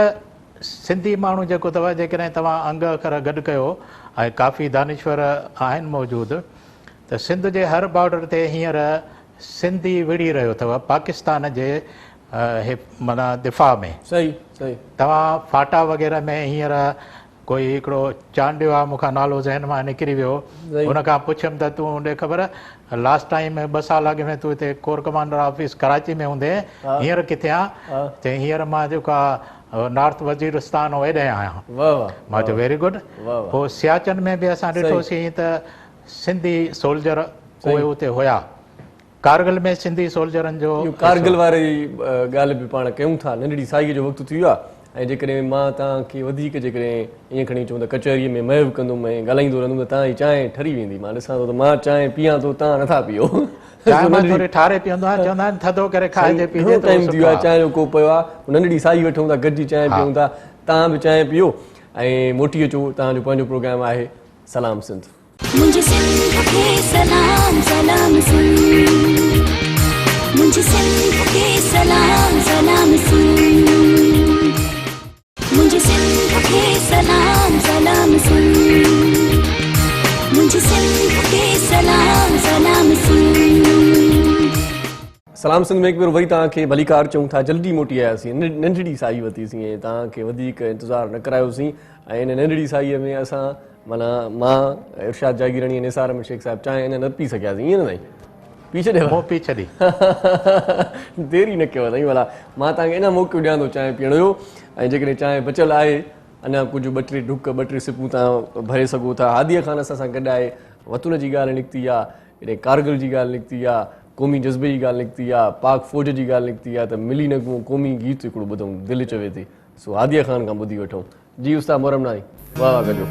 सिंधी माण्हू जेको अथव, जेकॾहिं तव्हां अंग अखर गॾु कयो ऐं काफ़ी दानिश्वर आहिनि मौजूदु, त सिंध जे हर बॉर्डर ते हींअर सिंधी विड़ी रहियो अथव पाकिस्तान जे माना दिफ़ा में। तव्हां फाटा वग़ैरह में हींअर कोई हिकिड़ो चांडियो आहे, मूंखां नालो ज़हन मां निकिरी वियो, हुनखां पुछियमि त तूं ॾे ख़बर लास्ट टाइम 2 साल अॻु में तूं हिते कोर कमांडर ऑफिस कराची में हूंदे, हींअर किथे आहे? त हींअर मां जेको आहे नॉर्थ वज़ीरिस्तान हेॾे आहियां। मां चयो वेरी गुड। पोइ सियाचन में बि असां ॾिठोसीं त सिंधी सोल्जर उहे उते हुया। कारगिल में सिंधी सोल्जरनि जो, कारगिल वारी ॻाल्हि बि पाण कयूं था, नंढड़ी साईअ जो वक़्तु थी वियो आहे। ऐं जेकॾहिं मां तव्हांखे वधीक जेकॾहिं ईअं खणी अचूं त कचहरीअ में महव कंदुमि ऐं ॻाल्हाईंदो रहंदुमि त तव्हांजी चांहि ठरी वेंदी। मां ॾिसां थो त मां चांहि पीआं थो, तव्हां नथा पीओ। थोरी ठारे पीअंदो आहे, चवंदा आहिनि थधो करे खाइजे पीजे। टाइम थी वियो आहे, चांहि जो कोप पियो आहे, नंढड़ी साई वठूं था, गॾिजी चांहि पीऊं था। तव्हां बि चांहि पीओ ऐं मोटी अचो। तव्हांजो पंहिंजो प्रोग्राम आहे सलाम सिंध। मुझे सिंध के सलाम सलाम सुन, मुझे सिंध के सलाम सलाम सुन, मुझे सिंध के सलाम सलाम सुन, मुझे सिंध के सलाम सलाम सुन। सलाम सिंध में एक बार वही तव्हांखे भलीकार चऊं था, जल्दी मोटी आयासीं, नंढड़ी साई वरितीसीं ऐं तव्हांखे वधीक इंतज़ारु न करायोसीं ऐं इन नंढड़ी साईअ में असां माना मां इरशाद जागीरानी निसार अहमद शेख साहिब चांहि न पी सघियासीं, ईअं न साईं? पी छॾियव? मुंहुं पी छॾी। देरी न कयो साईं, भला मां तव्हांखे इन मौक़ो ॾियां थो चांहि पीअण जो, ऐं जेकॾहिं चांहि बचियल आहे अञा कुझु ॿ टे ढुक ॿ टे सिपूं तव्हां भरे सघो था। हादीअ ख़ान असां सां गॾु आहे, वतन जी ॻाल्हि निकिती आहे, हेॾे कारगिल जी ॻाल्हि निकिती आहे, क़ौमी जज़्बे जी ॻाल्हि निकिती आहे, पाक फ़ौज जी ॻाल्हि निकिती आहे, त मिली नगमो क़ौमी गीत हिकिड़ो ॿुधूं, दिलि चवे थी, सो हादीअ ख़ान खां ॿुधी वठूं। जी उस्ताद मोहरम नाई, वाह वाह कजो।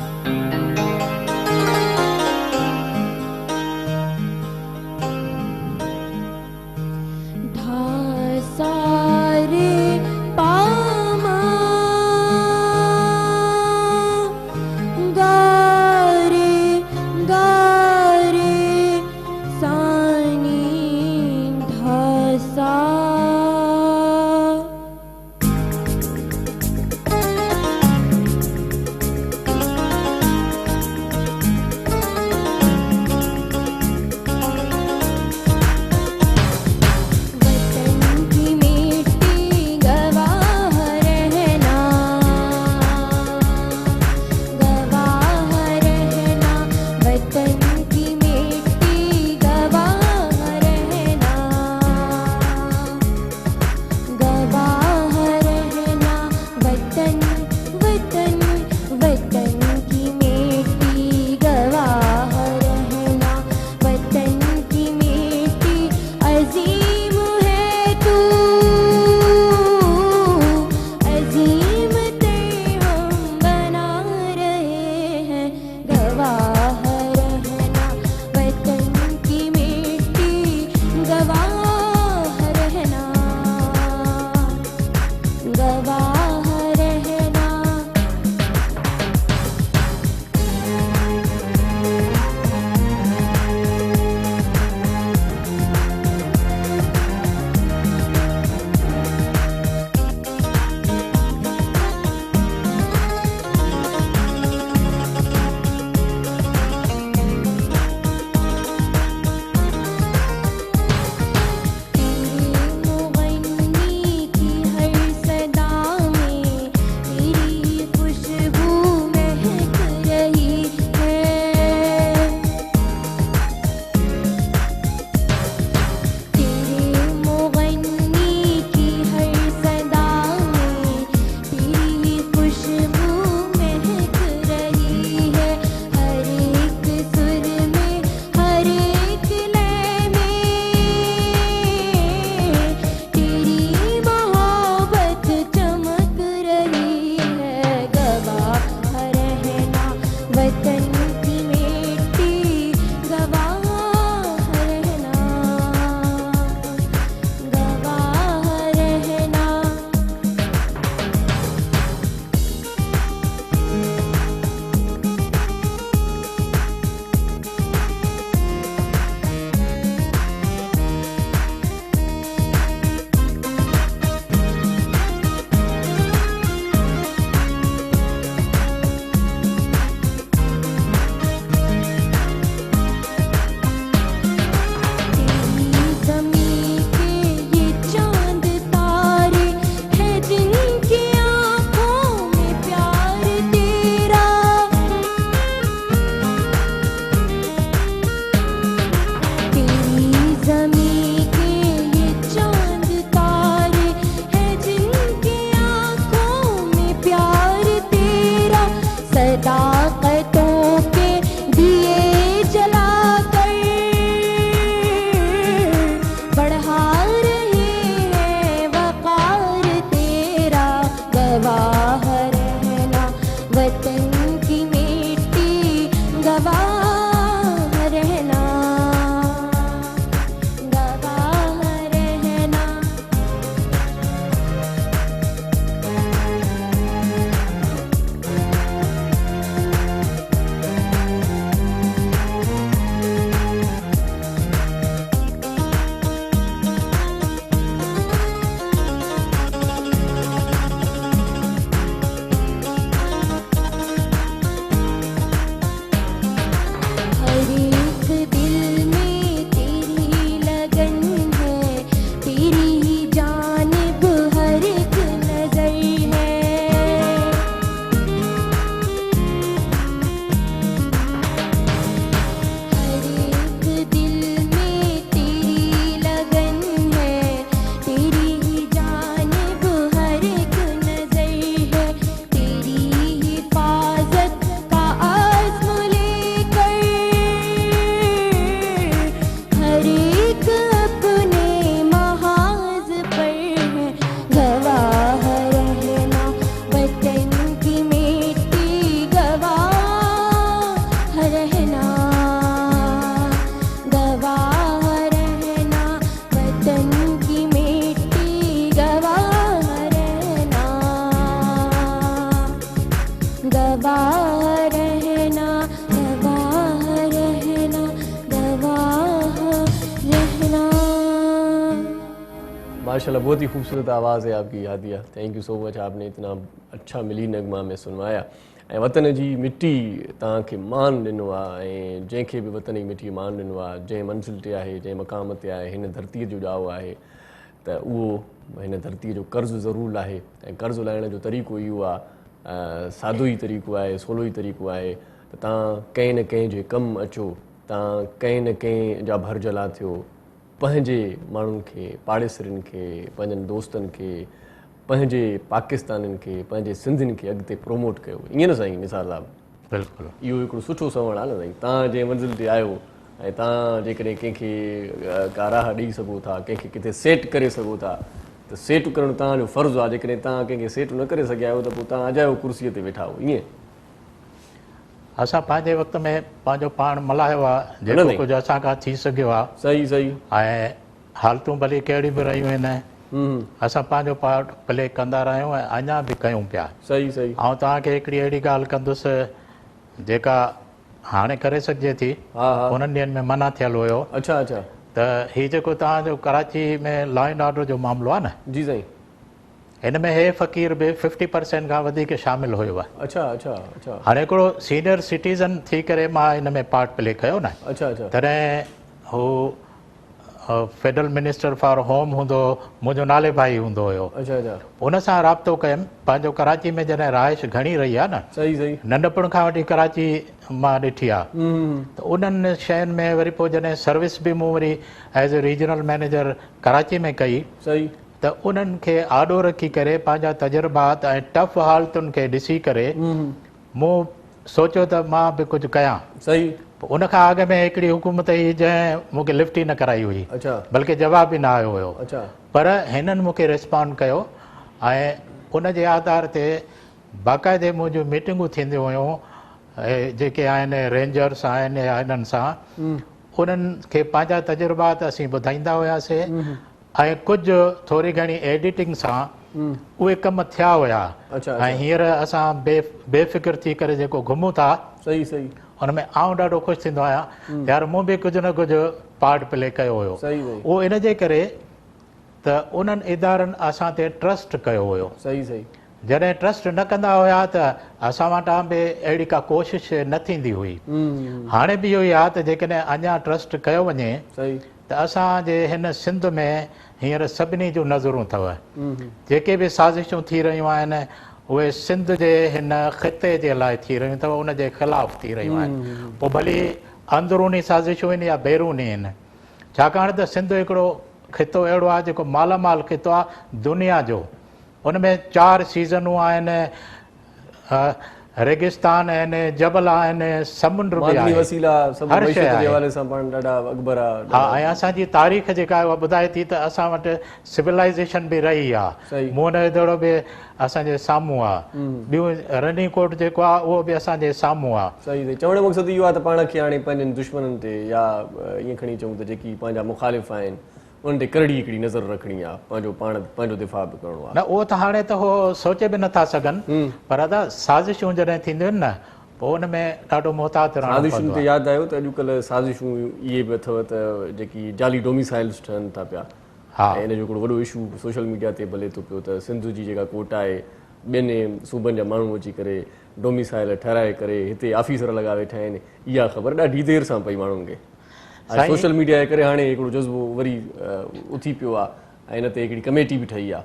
गवाह रहना, गवाह रहना, गवाह रहना। माशाल्लाह, बहुत ही खूबसूरत आवाज़ है आपकी Hadiya. Thank you so much, आपने इतना अच्छा मिली नगमा में सुनवाया। ऐं वतन जी मिट्टी तव्हांखे मान ॾिनो आहे, ऐं जंहिंखे बि वतन जी मिट्टी मान ॾिनो आहे, जंहिं मंज़िल ते आहे, जंहिं मक़ाम ते आहे, हिन धरतीअ जो ॼाओ आहे, त उहो हिन धरतीअ जो कर्ज़ु ज़रूरु लाहे। ऐं कर्ज़ु लाहिण जो तरीक़ो इहो आहे, सादो ई तरीक़ो आहे, सवलो ई तरीक़ो आहे त तव्हां कंहिं न कंहिं जे कमु अचो, तव्हां कंहिं न कंहिं जा भरजला थियो, पंहिंजे माण्हुनि खे, पाड़ेसरनि खे, पंहिंजनि दोस्तनि खे, पंहिंजे पाकिस्तानियुनि खे, पंहिंजे सिंधियुनि खे अॻिते प्रोमोट कयो। ईअं न साईं, मिसाल आहे, बिल्कुलु इहो हिकिड़ो सुठो सवण आहे न साईं। तव्हां जंहिं मंज़िल ते आहियो ऐं तव्हां जेकॾहिं कंहिंखे का राह ॾेई सघो था, कंहिंखे किथे सेट करे सघो था, त सेट करणु तव्हांजो फ़र्ज़ु आहे। जेकॾहिं तव्हां कंहिंखे सेट न करे सघिया आहियो त पोइ तव्हां अजायो कुर्सीअ ते वेठा हो। ईअं असां पंहिंजे वक़्त में पंहिंजो पाण मल्हायो आहे, जेको कुझु असां खां थी सघियो आहे। सही सही। ऐं हालतूं भली कहिड़ियूं बि रहियूं आहिनि, असां पंहिंजो पार्ट प्ले कंदा रहियूं ऐं अञा बि कयूं पिया। सही सही। ऐं तव्हांखे हिकिड़ी अहिड़ी ॻाल्हि कंदुसि जेका हाणे करे सघिजे थी, उन्हनि ॾींहंनि में मना थियल हुयो। अच्छा अच्छा। त हीउ जेको तव्हांजो कराची में लॉ एंड ऑर्डर जो मामिलो आहे न, जी साईं, हिन में हे फ़क़ीर बि 50% खां वधीक शामिलु हुयो आहे। अच्छा अच्छा अच्छा। हाणे हिकिड़ो सीनियर सिटीज़न थी करे मां हिन में पार्ट प्ले कयो न। अच्छा अच्छा। तॾहिं हू फेडरल मिनिस्टर फॉर होम हूंदो, मुंहिंजो नाले भाई हूंदो हुयो। अच्छा अच्छा। उन सां राब्तो कयुमि। पंहिंजो कराची में जॾहिं रहाइश घणी रही आहे न, सही सही, नंढपण खां वठी कराची मां ॾिठी आहे, त उन्हनि शयुनि में वरी पोइ जॾहिं सर्विस बि मूं वरी as a regional manager Karachi में कई, सही, त उन्हनि खे आॾो रखी करे पंहिंजा तजुर्बात ऐं टफ हालतुनि खे ॾिसी करे मूं सोचियो त मां बि कुझु कयां। सही। उन खां अॻु में हिकिड़ी हुकूमत हुई जंहिं मूंखे लिफ्ट ई न कराई हुई, अच्छा, बल्कि जवाब बि न आयो हुयो। अच्छा, पर हिननि मूंखे रिस्पॉन्ड कयो ऐं उन जे आधार ते बाक़ाइदे मुंहिंजूं मीटिंगूं थींदियूं हुयूं जेके आहिनि रेंजर्स आहिनि या हिननि सां, उन्हनि खे पंहिंजा तजुर्बात असीं ॿुधाईंदा हुआसीं ऐं कुझु थोरी घणी एडिटिंग सां उहे कम थिया हुया। ऐं हींअर असां बेफ़िक्र थी करे जेको घुमूं था, सही सही, हुन में आउं ॾाढो ख़ुशि थींदो आहियां, यार मूं बि कुझु न कुझु पार्ट प्ले कयो हुयो। उहो इन जे करे त उन्हनि इदारनि असां ते ट्रस्ट कयो हुयो। सही सही। जॾहिं ट्रस्ट न कंदा हुया त असां वटां बि अहिड़ी का कोशिश न थींदी हुई। हाणे बि इहो ई आहे त जेकॾहिं अञा ट्रस्ट कयो वञे त असांजे हिन सिंध में हींअर सभिनी जूं नज़रूं अथव। जेके बि साज़िशूं थी रहियूं आहिनि उहे सिंध जे हिन ख़िते जे लाइ थी रहियूं अथव, उन जे ख़िलाफ़ु थी रहियूं आहिनि। पोइ भली अंदरूनी साज़िशूं आहिनि या बैरूनी आहिनि, छाकाणि त सिंध हिकिड़ो ख़ितो अहिड़ो आहे जेको मालामाल ख़ितो आहे दुनिया जो। उन में 4 सीज़नूं आहिनि, रेगिस्तान आहिनि, जबल आहिनि, समुंड बि आहे, हर शइ आहे। हा, ऐं असांजी तारीख़ जेका आहे उहा ॿुधाए थी त असां वटि सिविलाइज़ेशन बि रही आहे। मोहन दड़ो बि असांजे साम्हूं आहे, ॿियूं रनी कोट जेको आहे उहो बि असांजे साम्हूं आहे। सही सही। चवण जो मक़सदु इहो आहे त पाण खे हाणे पंहिंजनि दुश्मननि ते या ईअं खणी चऊं त जेकी पंहिंजा मुख़ालिफ़ आहिनि उन ते करड़ी हिकिड़ी नज़र रखणी आहे, पंहिंजो दिफ़ा बि करिणो आहे। न उहो त हाणे त उहो सोचे बि नथा सघनि, पर अदा साज़िशूं जॾहिं थींदियूं आहिनि न पोइ हुन में ॾाढो मुहतात रहणो पवंदो आहे। साज़िशुनि ते यादि आयो त अॼुकल्ह साज़िशूं इहे बि अथव त जेकी जाली डोमिसाइल्स ठहनि था पिया। हा, इन जो हिकिड़ो वॾो इशू सोशल मीडिया ते भले थो पियो त सिंध जी जेका कोट आहे, ॿियनि सूबनि जा माण्हू अची करे डोमिसाइल ठहिराए करे हिते ऑफिसर लॻा वेठा आहिनि। इहा ख़बर ॾाढी देरि सां पई माण्हुनि खे। सोशल मीडिया जे करे हाणे हिकिड़ो जज़्बो वरी उथी पियो आहे ऐं हिन ते हिकिड़ी कमेटी बि ठही आहे।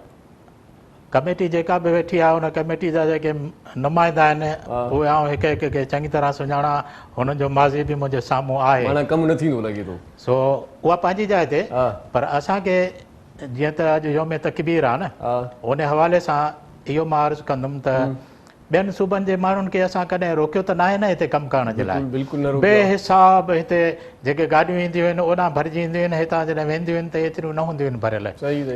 कमेटी जेका बि वेठी आहे उन कमेटी जा जेके नुमाइंदा आहिनि उहे आउं हिकु हिकु खे चङी तरह सुञाणा, हुननि जो माज़ी बि मुंहिंजे साम्हूं आहे। माना कमु न थींदो लॻे थो। सो उहा पंहिंजी जाइ ते, पर असांखे जीअं त अॼु योम तकबीर आहे न, उन हवाले सां इहो मां अर्ज़ु कंदुमि त ॿियनि सूबनि जे माण्हुनि खे असां कॾहिं रोकियो त न आहे न हिते कमु करण जे लाइ। बेहिसाब हिते जेके गाॾियूं ईंदियूं आहिनि ओॾां भरिजी ईंदियूं आहिनि, हितां जॾहिं वेंदियूं आहिनि त एतिरियूं न हूंदियूं आहिनि भरियल।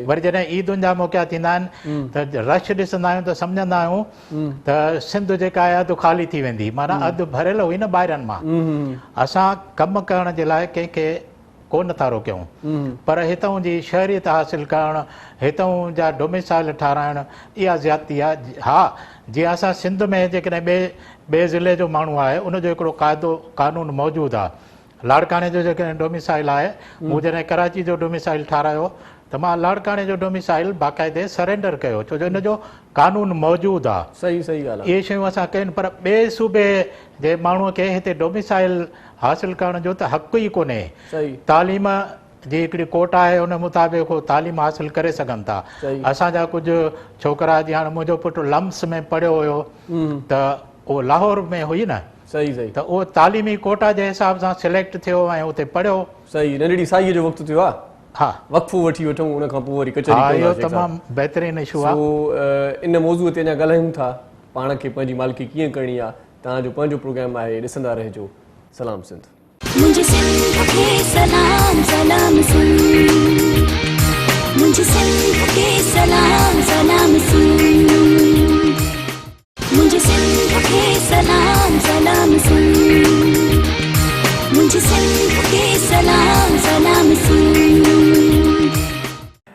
वरी जॾहिं ईदुनि जा मौक़ा थींदा आहिनि त रश ॾिसंदा आहियूं त सम्झंदा आहियूं त सिंध जेका आहे अधु ख़ाली थी वेंदी, माना अधु भरियल हुई न ॿाहिरनि मां। असां कमु करण जे लाइ कंहिंखे कोन नथा रोकियूं, पर हितां जी शहरियत हासिल करणु, हितां जा डोमिसाइल ठाराइणु, इहा ज़्यादती आहे। हा, जीअं असां सिंध में जेकॾहिं ॿिए ज़िले जो माण्हू आहे, उनजो हिकिड़ो कानून मौजूदु आहे। लाड़काणे जो जेकॾहिं डोमिसाइल आहे, मूं जॾहिं कराची जो डोमिसाइल ठारायो त मां लाड़काणे जो डोमिसाइल बाक़ाइदे सरेंडर कयो, छो जो हिनजो कानून मौजूदु आहे। सही सही ॻाल्हि इहे शयूं असां कयूं, पर ॿिए सूबे जे माण्हूअ खे हिते डोमिसाइल हासिल करण जो त हक़ ई कोन्हे। सही तालीम जी हिकिड़ी कोटा आहे, उन मुताबिक़ उहो तालीम हासिल करे सघनि था। असांजा कुझु छोकिरा, जीअं हाणे मुंहिंजो पुटु लम्स में पढ़ियो हुयो त उहो लाहौर में हुई न, सही सही त उहो तालीमी कोटा जे हिसाब सां सिलेक्ट थियो ऐं उते पढ़ियो। सही नंढड़ी साईअ जो वक़्तु थियो आहे। हा, वक़्फ़ो वठी वठूं, उन खां पोइ वरी कचहरी हा, इहो कंदासीं। तमामु बहितरीनु इशू आहे। इन मौज़ूअ ते अञा ॻाल्हायूं था, पाण खे पंहिंजी मालिकी कीअं करणी आहे। तव्हांजो पंहिंजो प्रोग्राम आहे, ॾिसंदा रहिजो सलाम सिंध। मुझे सिंध के सलाम सलाम सिंध, मुझे सिंध के सलाम सलाम सिंध, मुझे सिंध के सलाम सलाम सिंध, मुझे सिंध के सलाम सलाम सिंध।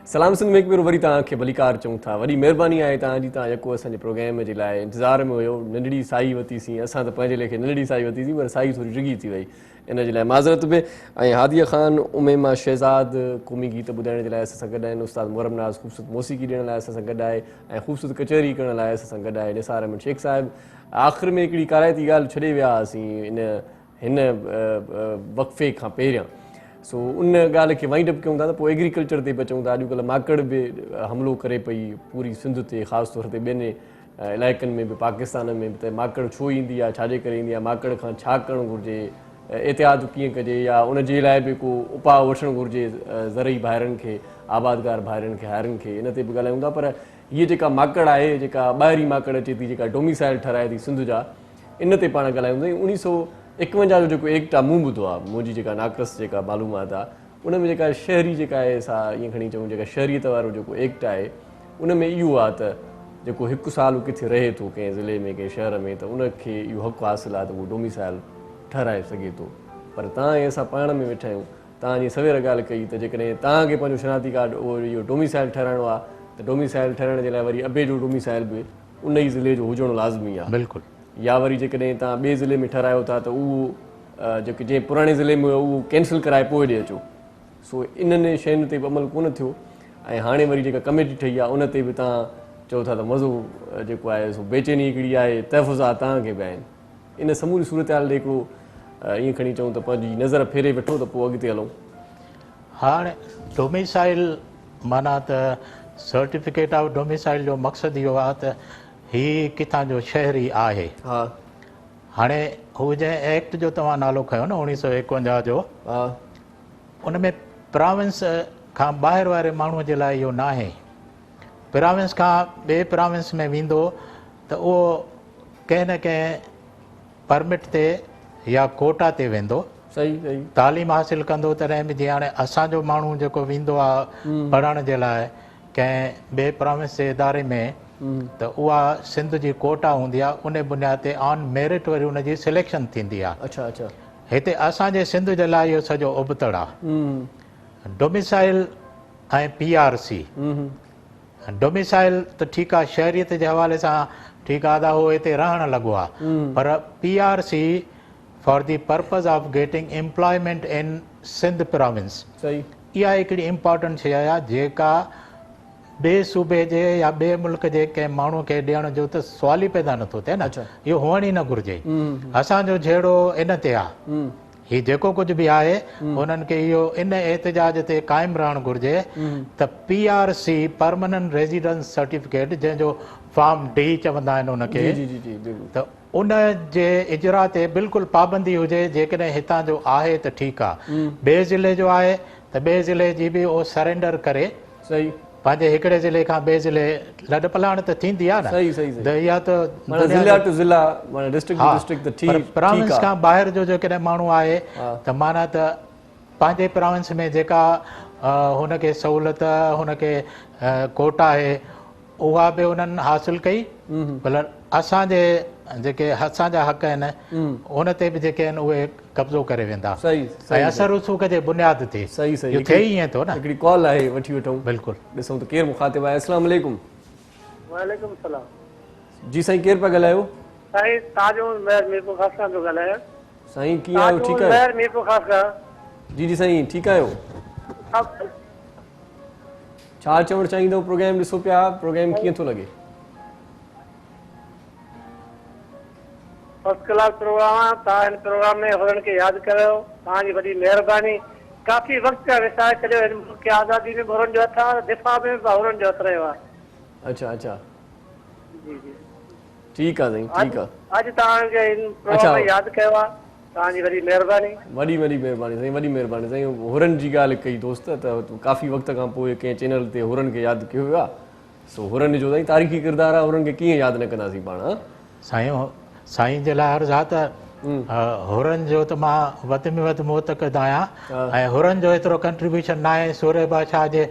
सलाम सिंध में हिकु भेरो वरी तव्हांखे भलीकार चऊं था। वॾी महिरबानी आहे तव्हांजी, तव्हां यको असांजे प्रोग्राम जे लाइ इंतज़ार में हुयो। नंढड़ी साई वरितीसीं असां, त पंहिंजे लेखे नंढड़ी साई वरितीसीं, पर साई थोरी डिघी थी वई, इन जे लाइ माज़रत बि। ऐं हादिया ख़ान, उमेमा शहज़ाद क़ौमी गीत ॿुधाइण जे लाइ असां सां गॾु आहिनि। उस्ताद मुहर्रम नाज़ ख़ूबसूरत मौसीक़ी ॾियण लाइ असां सां गॾु आहे, ऐं ख़ूबसूरत कचहरी करण लाइ असां सां गॾु आहे निसार अहमद शेख साहिबु। आख़िर में हिकिड़ी काराइती ॻाल्हि छॾे विया हुआसीं हिन वक़फ़े खां पहिरियां। सो उन ॻाल्हि खे वाइंड अप कयूं था, त पोइ एग्रीकल्चर ते बि अचूं था। अॼुकल्ह माकड़ बि हमिलो करे पई पूरी सिंध ते, ख़ासि तौर ते ॿियनि इलाइक़नि में बि, पाकिस्तान में बि। त माकड़ छो ईंदी आहे, छाजे करे ईंदी आहे, माकड़ खां छा करणु घुरिजे, एहतियात कीअं कजे, या उन जे लाइ बि को उपाउ वठणु घुरिजे ज़रई भाइरनि खे, आबादगार भाइरनि खे, हारियुनि खे, इन ते बि ॻाल्हायूं था। पर हीअ जेका माकड़ आहे, जेका ॿाहिरीं माकड़ अचे थी, जेका डोमिसाइल ठहाराए थी सिंध जा, इन ते पाण ॻाल्हायूं था। 1951 जो जेको एक्ट आहे, मूं ॿुधो आहे, मुंहिंजी जेका नाक़स जेका मालूमात आहे, उन में जेका शहरी जेका आहे, असां ईअं खणी चऊं, जेका शहरीत वारो जेको एक्ट आहे, उन में इहो आहे त जेको 1 साल किथे रहे थो कंहिं ज़िले में, कंहिं शहर में, त उनखे इहो हक़ु हासिलु आहे त उहो डोमिसाइल ठहिराए सघे थो। पर तव्हां ऐं असां पाण में वेठा आहियूं। तव्हां जीअं सवेर ॻाल्हि कई त जेकॾहिं तव्हांखे पंहिंजो शनाती कार्ड उहो इहो डोमिसाइल ठहिराइणो आहे, त डोमिसाइल ठहिराइण जे लाइ वरी अॿे जो डोमिसाइल बि उन ई ज़िले जो हुजणु लाज़मी आहे। बिल्कुलु। या वरी जेकॾहिं तव्हां ॿिए ज़िले में ठहिरायो था, त उहो जेके जंहिं पुराणे ज़िले में हुयो उहो कैंसिल कराए पोइ ॾे अचो। सो इन्हनि शयुनि ते बि अमल कोन थियो। ऐं हाणे वरी जेका कमेटी ठही आहे, उन ते बि तव्हां चओ था त मज़ो जेको आहे सो बेचैनी हिकिड़ी आहे, तहफ़ुज़ात तव्हांखे बि आहिनि। इन समूरी सूरत हाल ॾे हिकिड़ो ईअं खणी चऊं त पंहिंजी नज़र फेरे वठो, त पोइ अॻिते हलूं। हाणे डोमिसाइल माना त सर्टिफिकेट ऑफ डोमिसाइल जो मक़सदु इहो आहे त हीउ किथां जो शहरी आहे। हा, हाणे हू जंहिं एक्ट जो तव्हां नालो खयो न 1951 जो, हा, उन में प्रोविंस खां ॿाहिरि वारे माण्हूअ जे लाइ इहो न आहे। प्रोविंस खां ॿिए प्रोविंस में वेंदो त उहो कंहिं न कंहिं परमिट ते या कोटा ते वेंदो, सही सही तालीम हासिल कंदो। तॾहिं बि जीअं हाणे असांजो माण्हू जेको वेंदो आहे पढ़ण जे लाइ कंहिं ॿिए प्रोविंस जे इदारे में, त उहा सिंध जी कोटा हूंदी आहे, उन बुनियाद ते ऑन मेरिट वरी उनजी सिलेक्शन थींदी आहे। अच्छा अच्छा। हिते असांजे सिंध जे लाइ इहो सॼो उबतड़ आहे। डोमिसाइल ऐं PRC। डोमिसाइल त ठीकु आहे, शहरियत जे हवाले सां ठीकु आहे, त उहो हिते रहणु लॻो आहे, पर PRC for the purpose of getting employment in Sindh province, सही, इहा हिकिड़ी इम्पॉर्टेंट शइ आहे जेका ॿिए सूबे जे या ॿिए मुल्क जे कंहिं माण्हूअ खे ॾियण जो त सुवाल ई पैदा नथो थिए न। इहो हुअण ई न घुरिजे। असांजो जहिड़ो इन ते आहे, हीउ जेको कुझु बि आहे उन्हनि खे इहो इन एहतिजाज ते क़ाइमु रहणु घुरिजे त PRC परमानेंट रेजिडेंस सर्टिफिकेट, जंहिंजो फॉर्म D चवंदा आहिनि उनखे, त उन जे इजरा ते बिल्कुलु पाबंदी हुजे। जेकॾहिं हितां जो आहे त ठीकु आहे, ॿिए ज़िले जो आहे त ॿिए ज़िले जी बि उहो सरेंडर करे, सही, पंहिंजे हिकिड़े ज़िले खां ॿिए ज़िले लॾ पलाण त थींदी आहे न। सही सही सही। इहा त ज़िला टू ज़िला, माना डिस्ट्रिक्ट टू डिस्ट्रिक्ट, त ठीक ठीक प्रोविंस आहे। खां ॿाहिरि जो जेकॾहिं माण्हू आहे त माना त पंहिंजे प्रोविंस में जेका हुनखे सहूलियत, हुनखे कोटा आहे, उहा बि उन्हनि हासिल कई। भला असांजे जेके असांजा हक़ आहिनि उन ते बि जेके आहिनि उहे कब्ज़ो करे वेंदा सही ऐं सही असर रसूख़ जे बुनियाद ते सही सही इहो थिए ई ईअं थो न। हिकिड़ी कॉल आहे वठी वठूं बिल्कुलु ॾिसूं त केरु मुखातिब आहे। अस्सलाम वालेकुम। वालेकुम सलाम। जी साईं केरु पिया ॻाल्हायो? साईं ताजो महर मीरपुर ख़ास खां थो ॻाल्हायां। साईं कीअं आहियो? ठीकु आहियो? महर मीरपुर ख़ास खां। जी जी साईं ठीकु आहियो? छा चवणु चाहींदव? प्रोग्राम ॾिसो पिया, प्रोग्राम कीअं थो लॻे? फर्स्ट क्लास प्रोग्राम आहे। तव्हां हिन प्रोग्राम में हुननि खे यादि कयो, तव्हांजी वॾी महिरबानी। काफ़ी वक़्तु खां विसारे छॾियो। हिन मुल्क खे आज़ादी में हुननि जो हथु आहे, दिफ़ा में बि हुननि जो हथु रहियो आहे। अच्छा अच्छा जी जी ठीकु आहे साईं ठीकु आहे। अॼु तव्हांखे हिन प्रोग्राम में यादि कयो आहे, तव्हांजी वॾी महिरबानी। वॾी वॾी महिरबानी साईं, वॾी महिरबानी साईं। हुरनि जी ॻाल्हि कई दोस्त त काफ़ी वक़्त खां पोइ कंहिं चैनल ते हुरनि खे यादि कयो वियो आहे। सो हुरनि जो साईं तारीख़ी किरदारु आहे, हुरनि खे कीअं यादि न कंदासीं पाण। साईं जे लाइ अर्ज़ु आहे त हुरनि जो त मां वधि में वधि मोहतक़िद आहियां ऐं हुरनि जो एतिरो कंट्रीब्यूशन न आहे सूर्य बादशाह जे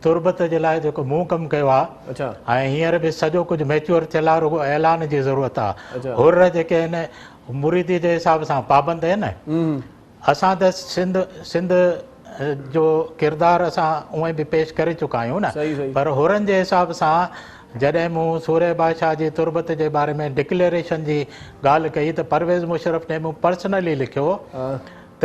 तुरबत जे लाइ जेको मूं कमु कयो आहे। अच्छा ऐं हींअर बि सॼो कुझु मैच्योर थियल आहे, रुॻो ऐलान जी ज़रूरत आहे। अच्छा हुर जेके आहिनि मुरीदी जे हिसाब सां पाबंद आहिनि। असां त सिंध जो किरदारु असां उहे बि पेश करे चुका आहियूं न, सही सही पर हुरनि जे हिसाब सां जॾहिं मूं सूर्य बादशाह जी तुरबत जे बारे में डिक्लेरेशन जी ॻाल्हि कई त परवेज़ मुशरफ ने मूं पर्सनली लिखियो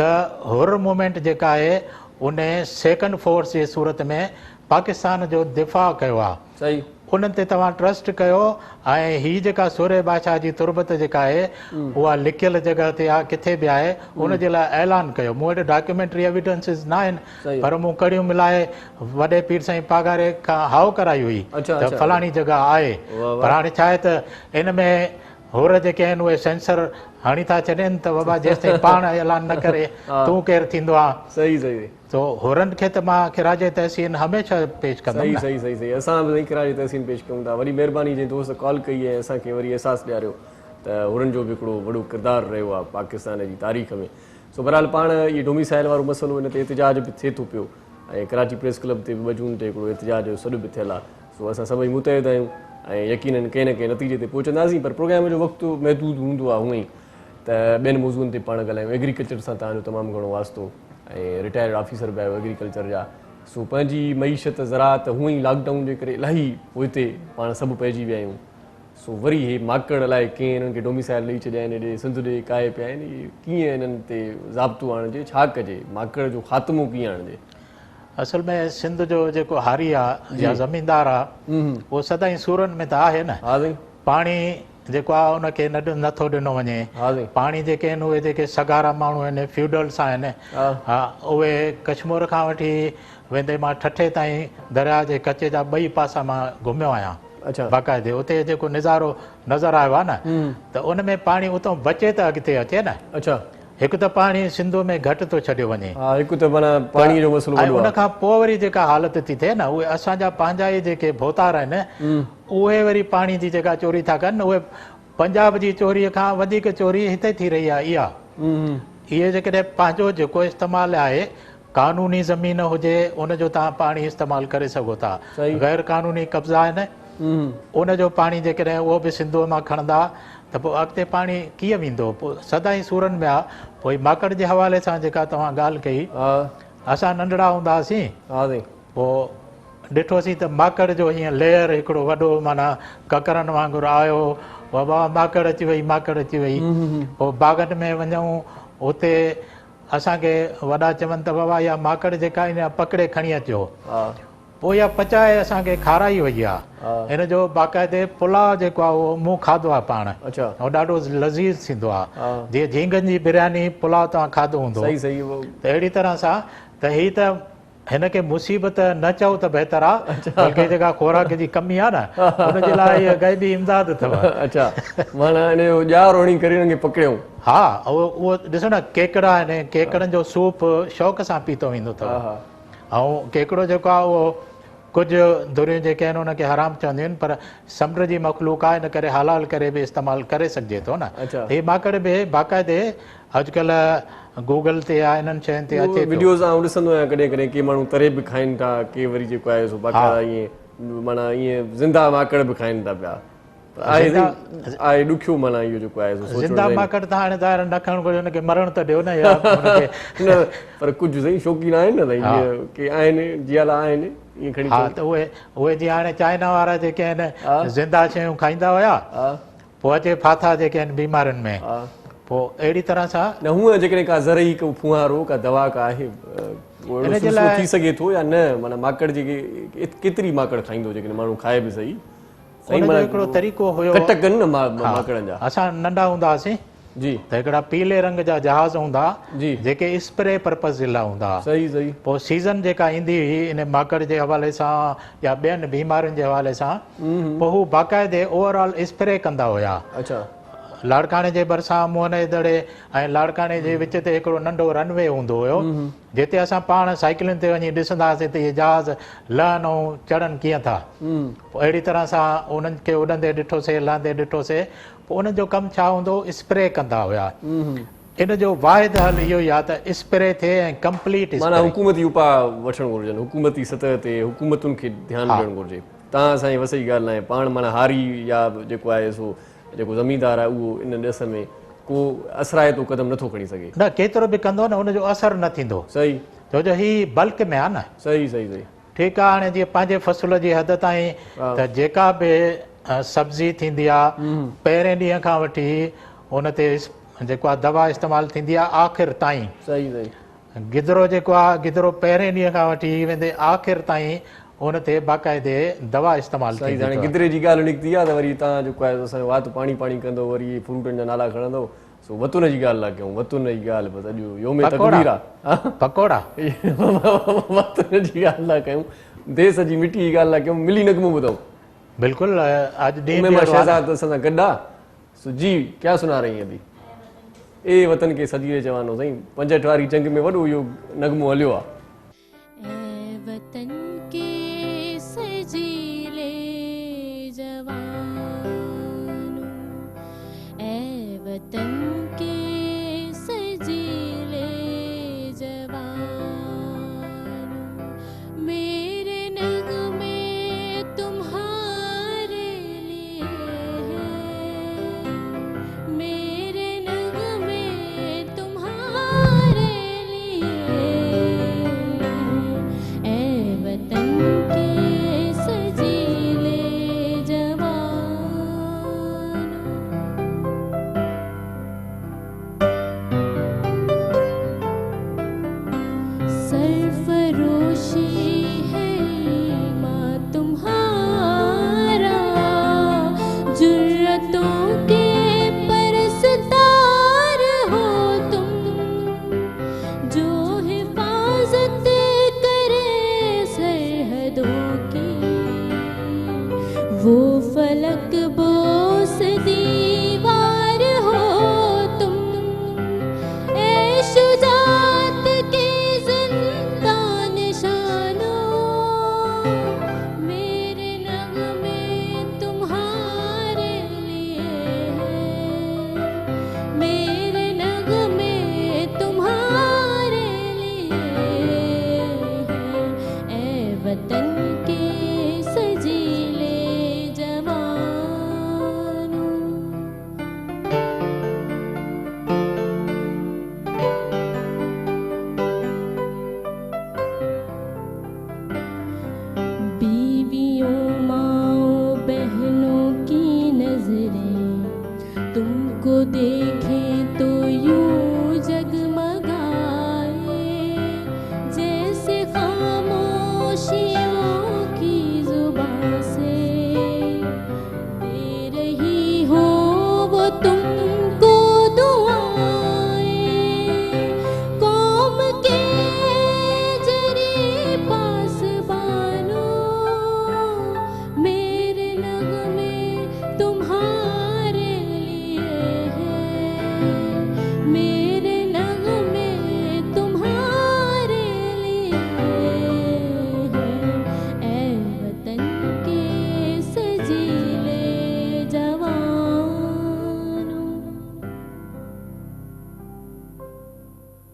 त हुर मूवमेंट जेका आहे उन सेकंड फोर्स जे सूरत में पाकिस्तान जो दिफ़ा कयो आहे। सही उन्हनि ते तव्हां ट्रस्ट कयो ऐं हीअ जेका सूर्य बादशाह जी तुरबत जेका आहे उहा लिखियल जॻह ते आहे, किथे बि आहे, उनजे लाइ ऐलान कयो। मूं वटि डॉक्यूमेंट्री एविडेंसिस न आहिनि, पर मूं कड़ियूं मिलाए वॾे पीर साईं पागारे खां हाउ कराई हुई त फलाणी जॻह आहे। पर हाणे छा आहे त इन में हुर जेके आहिनि उहे सेंसर हणी था छॾनि त बाबा जेसिताईं पाण ऐलान न करे तूं केरु थींदो आहे। सही सही तो हुरनि खे त मां खिराज तहसीन हमेशह पेश कंदुमि। सही सही सही असां बि खिराज तहसीन पेश कयूं था। वॾी महिरबानी जे दोस्त कॉल कई ऐं असांखे वरी अहसासु ॾियारियो त हुरनि जो बि हिकिड़ो वॾो किरदारु रहियो आहे पाकिस्तान जी तारीख़ में। सो बहरहाल पाण इहो डोमिसाइल वारो मसइलो हिन ते एतिजाज बि थिए थो पियो ऐं कराची प्रेस क्लब ते बि 2 जून ते हिकिड़ो एतिजाज जो सॾु बि थियल आहे। सो असां सभई मुतहिद आहियूं ऐं यकीननि कंहिं न कंहिं नतीजे ते पहुचंदासीं। पर प्रोग्राम जो वक़्तु महदूद हूंदो आहे हूअं ई त ॿियनि मौज़ूअनि ते पाण ॻाल्हायूं। एग्रीकल्चर सां तव्हांजो तमामु घणो वास्तो ऐं रिटायर्ड ऑफिसर बि आहियो एग्रीकल्चर जा। सो पंहिंजी मईशत ज़रात हूअं ई लॉकडाउन जे करे इलाही पोइ हिते पाण सभु पइजी विया आहियूं। सो वरी हे माकड़ अलाए कीअं हिननि खे डोमिसाइल ॾेई छॾिया आहिनि, हेॾे सिंध ॾे काए पिया आहिनि। कीअं हिननि ते ज़ाब्तो आणिजे, छा कजे, माकड़ जो ख़ात्मो कीअं आणिजे? असल में सिंध जो जेको हारी आहे या ज़मीनदार आहे उहो सदाईं सूरनि में त आहे न। हा साईं पाणी जेको आहे उनखे नथो ॾिनो वञे। हा साईं पाणी जेके आहिनि उहे जेके सगारा माण्हू आहिनि फ्यूडल्स आहिनि, हा उहे कश्मीर खां वठी वेंदे मां ठठे ताईं दरिया जे कचे जा 2 पासा मां घुमियो आहियां। अच्छा बाक़ाइदे उते जेको नज़ारो नज़र आयो आहे न त उन में पाणी उतां बचे त अॻिते अचे न। अच्छा हिकु त पाणी सिंध में घटि थो छॾियो वञे, हा हिकु त माना पाणीअ जो मसइलो ऐं वॾो आहे। उनखां पोइ वरी जेका हालत थी थिए न उहे असांजा पंहिंजा ई जेके भोतार आहिनि उहे वरी पाणी जी जेका चोरी था कनि उहे पंजाब जी चोरीअ खां वधीक चोरी हिते थी रही आहे। इहे जेकॾहिं पंहिंजो जेको इस्तेमालु आहे कानूनी ज़मीन हुजे उनजो तव्हां पाणी इस्तेमालु करे सघो था। गैर कानूनी कब्ज़ा आहिनि उनजो पाणी जेकॾहिं उहो बि सिंधूअ मां खणंदा त पोइ अॻिते पाणी कीअं वेंदो? पोइ सदाईं सूरनि में आहे। पोइ माकड़ जे हवाले सां जेका तव्हां ॻाल्हि कई, असां नंढड़ा हूंदा हुआसीं पोइ ॾिठोसीं त माकड़ जो हीअं लेयर हिकिड़ो वॾो माना ककरनि वांगुरु आयो, बाबा माकड़ अची वई, माकड़ अची वई। पोइ बाग़नि में वञूं उते असांखे वॾा चवनि त बाबा इहा माकड़ जेका इन पकिड़े खणी अचो। पोइ इहा पचाए असांखे खाराई वई आहे। हिन जो बाक़ाइदे पुलाउ जेको आहे उहो मूं खाधो आहे पाण। अच्छा ऐं ॾाढो लज़ीज़ थींदो आहे, जीअं झींगनि जी बिरयानी पुलाउ तव्हां खाधो हूंदो। त अहिड़ी तरह सां त हीअ त हिनखे मुसीबत न चओ त बहितर आहे, बल्कि जेका खुराक जी कमी आहे न हुनजे लाइ इहा ग़ैबी इमदाद अथव। अच्छा माना इन जो ॼार ओणी करे हिननि खे पकड़ियऊं। हा उहो ॾिसो न केकड़ा आहिनि, केकड़नि जो सूप शौक़ सां पीतो वेंदो अथव। ऐं केकड़ो जेको आहे उहो कुझु दुरियूं जेके आहिनि उनखे हराम चवंदियूं आहिनि, पर समुंड जी मख़लूक आहे, इन करे हलाल करे बि इस्तेमालु करे सघिजे थो न। हे माकड़ बि बाक़ाइदे अॼुकल्ह गूगल ते या इन्हनि शयुनि ते अचे वीडियोज़ आउं ॾिसंदो आहियां कॾहिं कॾहिं के माण्हू तरे बि खाइनि था, के वरी जेको आहे सो बाक़ाइदा ईअं माना ईअं ज़िंदा माकड़ बि खाइनि था पिया। आहे आहे ॾुखियो माना इहो जेको आहे सो सोचणो ज़िंदा सही। माकड़ त हाणे ज़ाहिर न खणणु घुरिजे, हुनखे मरण त ॾियो न या हुनखे न पर कुझु सही शौक़ीन आहिनि न साईं, जीअं की आहिनि जियाला आहिनि ईअं खणी हा, त उहे जीअं हाणे चाइना वारा जेके आहिनि ज़िंदा शयूं खाईंदा हुया, हा पोइ अचे फाथा जेके आहिनि बीमारियुनि में, हा पोइ अहिड़ी तरह सां न हूअं जेकॾहिं का ज़रई को फुहारो का दवा का आहे उहो अहिड़ो सिलसिलो थी सघे थो या न, माना माकड़ जेके केतिरी माकड़ खाईंदो जेकॾहिं माण्हू खाए बि सही हुनजो हिकिड़ो तरीक़ो हुयो। कटक कनि न माकड़नि जा। असां नंढा हूंदा हुआसीं जी त हिकिड़ा पीले रंग जा जहाज़ हूंदा जी जेके स्प्रे पर्पज़ जे लाइ हूंदा। सही सही पोइ सीज़न जेका ईंदी हुई इन माकड़ जे हवाले सां या ॿियनि बीमारियुनि जे हवाले सां, पोइ हू बाक़ाइदे ओवरऑल स्प्रे कंदा हुया। अच्छा लाड़काणे जे भरिसां मोहन जे दड़े ऐं लाड़काणे जे विच ते हिकिड़ो नंढो रनवे हूंदो हुयो, जिते असां पाण साइकिलुनि ते वञी ॾिसंदा हुआसीं त इहे जहाज़ लहनि ऐं चढ़नि कीअं था। पोइ अहिड़ी तरह सां उन्हनि खे उॾंदे ॾिठोसीं, लहंदे ॾिठोसीं। पोइ उन्हनि जो कमु छा हूंदो, स्प्रे कंदा हुया। इन जो वाहिद हल इहो ई आहे त स्प्रे थिए ऐं कंप्लीट माना हुकूमती उपाय वठणु घुरिजनि, हुकूमती सतह ते हुकूमतुनि खे ध्यानु ॾियणु घुरिजे। तव्हां असांजी वसई ॻाल्हि न आहे, पाण माना हारी या जेको आहे सो जेको ज़मींदार आहे उहो इन ॾिस में को असराइतो क़दम नथो खणी सघे। न केतिरो बि कंदो न हुनजो असरु न थींदो, सही छो जो ही बल्क में आहे न। सही सही सही ठीकु आहे, हाणे जीअं पंहिंजे फ़सुल जी हद ताईं त जेका बि सब्ज़ी थींदी आहे पहिरें ॾींहं खां वठी हुन ते जेको आहे दवा इस्तेमालु थींदी आहे आख़िर ताईं। सही सही गिदरो जेको आहे, गिदरो पहिरें ॾींहं खां वठी वेंदे आख़िर ताईं हुन ते बाक़ाइदे दवा इस्तेमालु सही थींदी हाणे अथव। गिदरे जी ॻाल्हि निकिती आहे त वरी तव्हां जेको आहे असांजो वात पाणी पाणी कंदो, वरी फ्रूटनि जा नाला खणंदो। सो वतुन जी ॻाल्हि न कयूं, वतुन जी ॻाल्हि बसि अॼु योम तकबीर आहे। पकोड़ा वतुन जी ॻाल्हि न कयूं, देश जी मिटी जी ॻाल्हि न कयूं, मिली नगमो ॿुधूं। बिल्कुलु अॼु ॾींहुं उम्मे शहज़ाद असां सां गॾु आहे। सो जी क्या सुना रही हैं अभी? ए वतन के सजीले जवानो साईं, 65 वारी जंग में वॾो इहो नगमो हलियो आहे। ऐ वतन के सजीले जवानों, ऐ वतन के सजीले जवानों, मेरे नगमे तुम्हारे लिए हैं, मेरे नगमे तुम्हारे लिए, ऐ वतन के सजीले जवानों। सरफरोशी है ईमान तुम्हारा, जुर्रतों के परस्तार हो तुम, जो हिफाजत करे सरहदों की, वो फलक बोस दीवार हो तुम, ऐ शुजाअत के जिंदा निशानों, मेरे नगमे तुम्हारे लिए हैं, मेरे नगमे तुम्हारे लिए हैं, ऐ वतन के सजीले जवानों। बीवियों माओ बहनों की नजरें तुमको देखें तो यूं जगमगाए, जैसे खामोशियों की जुबान से दे रही हो वो तुमको दुआएं, कौम के जरी पासबानों, मेरे नगमे तुम्हारे लिए हैं, मेरे नगमे तुम्हारे लिए हैं, ऐ वतन के सजीले जवानों।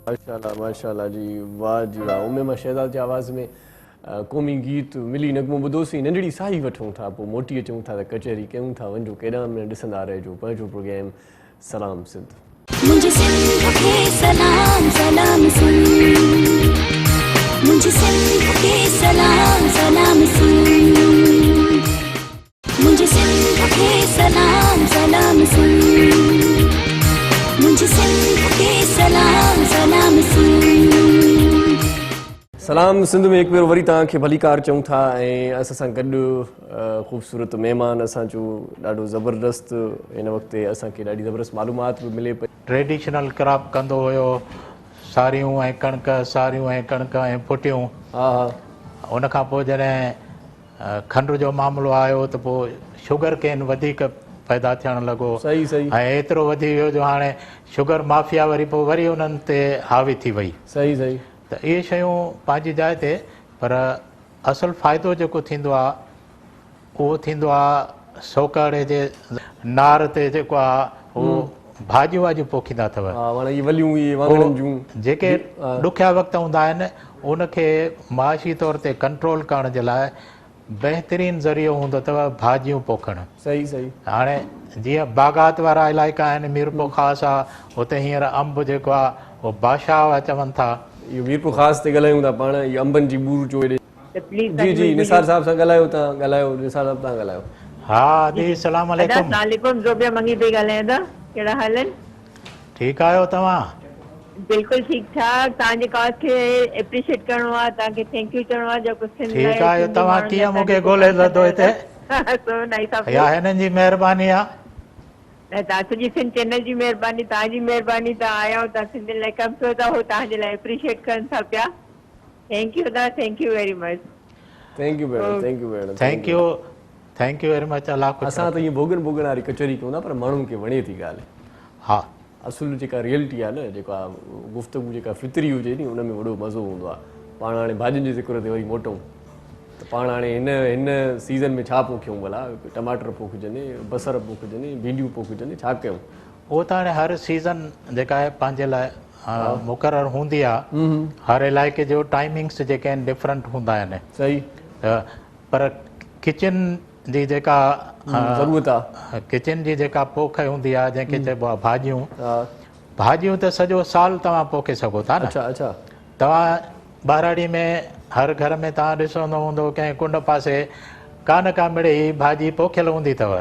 माशाल्लाह माशाल्लाह जी, वाह जी वाह। उम्मे शहज़ाद जी आवाज़ में क़ौमी गीत मिली नगमो ॿुधोसीं नंढड़ी साई वठूं था पोइ मोटी अचूं था त कचहरी कयूं था वञो केॾांहुं न ॾिसंदा रहिजो पंहिंजो प्रोग्राम सलाम सिंध मुझे सिंध के सलाम सलाम सिंध मुझे सिंध के सलाम सलाम सिंध मुझे सिंध के सलाम सलाम सिंध मुझे सिंध के सलाम सलाम सिंध सलाम सिंध में हिकु भेरो वरी तव्हांखे भलीकार चऊं था ऐं असां सां गॾु ख़ूबसूरत महिमान असांजो ॾाढो ज़बरदस्त हिन वक़्तु असांखे ॾाढी ज़बरदस्त मालूमात बि मिले पई ट्रेडिशनल क्रॉप कंदो हुयो सारियूं ऐं कणिक ऐं फुटियूं हा हा उन खां पोइ जॾहिं खंड जो मामिलो आयो त पोइ शुगर केन वधीक पैदा थियणु लॻो सही सही ऐं एतिरो वधी वियो जो हाणे शुगर माफ़िया वरी उन्हनि ते हावी थी वई सही सही त इहे शयूं पंहिंजी जाइ ते पर असुलु फ़ाइदो जेको थींदो आहे उहो थींदो आहे सोकाड़े जे नार ते जेको आहे उहो भाॼियूं वाॼियूं पोखींदा अथव हा माना इहे वलियूं इहे वाङणनि जूं जेके ॾुखिया वक़्त हूंदा आहिनि उनखे माशी तौर ते कंट्रोल करण जे लाइ बहितरीनु ज़रियो हूंदो अथव भाॼियूं पोखणु सही सही हाणे जीअं बागात वारा इलाइक़ा आहिनि मीरपुर ख़ासि आहे हुते हींअर अंब जेको आहे उहो बादशाह चवनि था इहो मीरपुर ख़ासि ते ॻाल्हायूं था पाण इहो अंबनि जी बूर जो हेॾे जी जी निसार साहब सां ॻाल्हायो तव्हां ॻाल्हायो निसार साहब तव्हां ॻाल्हायो हा दी सलाम अलैकुम वालेकुम ज़ोबिया मंगी पई ॻाल्हायां था कहिड़ा हाल आहिनि ठीकु आहियो तव्हां बिल्कुलु ठीकु ठाक तव्हांजे कॉज खे एप्रिशिएट करिणो आहे तव्हांखे थैंक यू चवणो आहे जेको ठीकु आहे तव्हां कीअं मूंखे ॻोल्हे लधो हिते या हिननि जी महिरबानी आहे तव्हां सॼी सिंध चैनल जी महिरबानी तव्हांजी महिरबानी तव्हां आया आहियो तव्हां सिंधियुनि लाइ कमु कयो था हो तव्हांजे लाइ एप्रिशिएट कनि था पिया थैंक यू दादा thank U very much thank U भेण थैंक यू भेण थैंक यू वेरी मच अलाह असां त ईअं भोगन भोगन वारी कचहरी कयूं था पर माण्हुनि खे वणे थी ॻाल्हि हा असुलु जेका रियलिटी आहे न जेका गुफ़्तगू जेका फितरी हुजे नी उन में वॾो मज़ो हूंदो आहे पाण हाणे भाॼियुनि जे ज़िक्र ते वरी मोटूं त पाण हाणे हिन सीज़न में छा पोखियूं भला टमाटर पोखिजनि बसर पोखिजनि भिंडियूं पोखिजनि छा कयूं उहो त हाणे हर सीज़न जेका आहे पंहिंजे लाइ मुक़ररु हूंदी आहे हर इलाइक़े जो टाइमिंग्स जेके आहिनि डिफरेंट हूंदा आहिनि सही पर किचन जी जेका ज़रूरत आहे किचन जी जेका पोख हूंदी आहे जंहिंखे चइबो आहे भाॼियूं त सॼो साल तव्हां पोखे सघो था न अच्छा अच्छा तव्हां ॿाराड़ी में हर घर में तव्हां ॾिसंदो हूंदो कंहिं कुंड पासे का न का मिड़े ई भाॼी पोखियल हूंदी अथव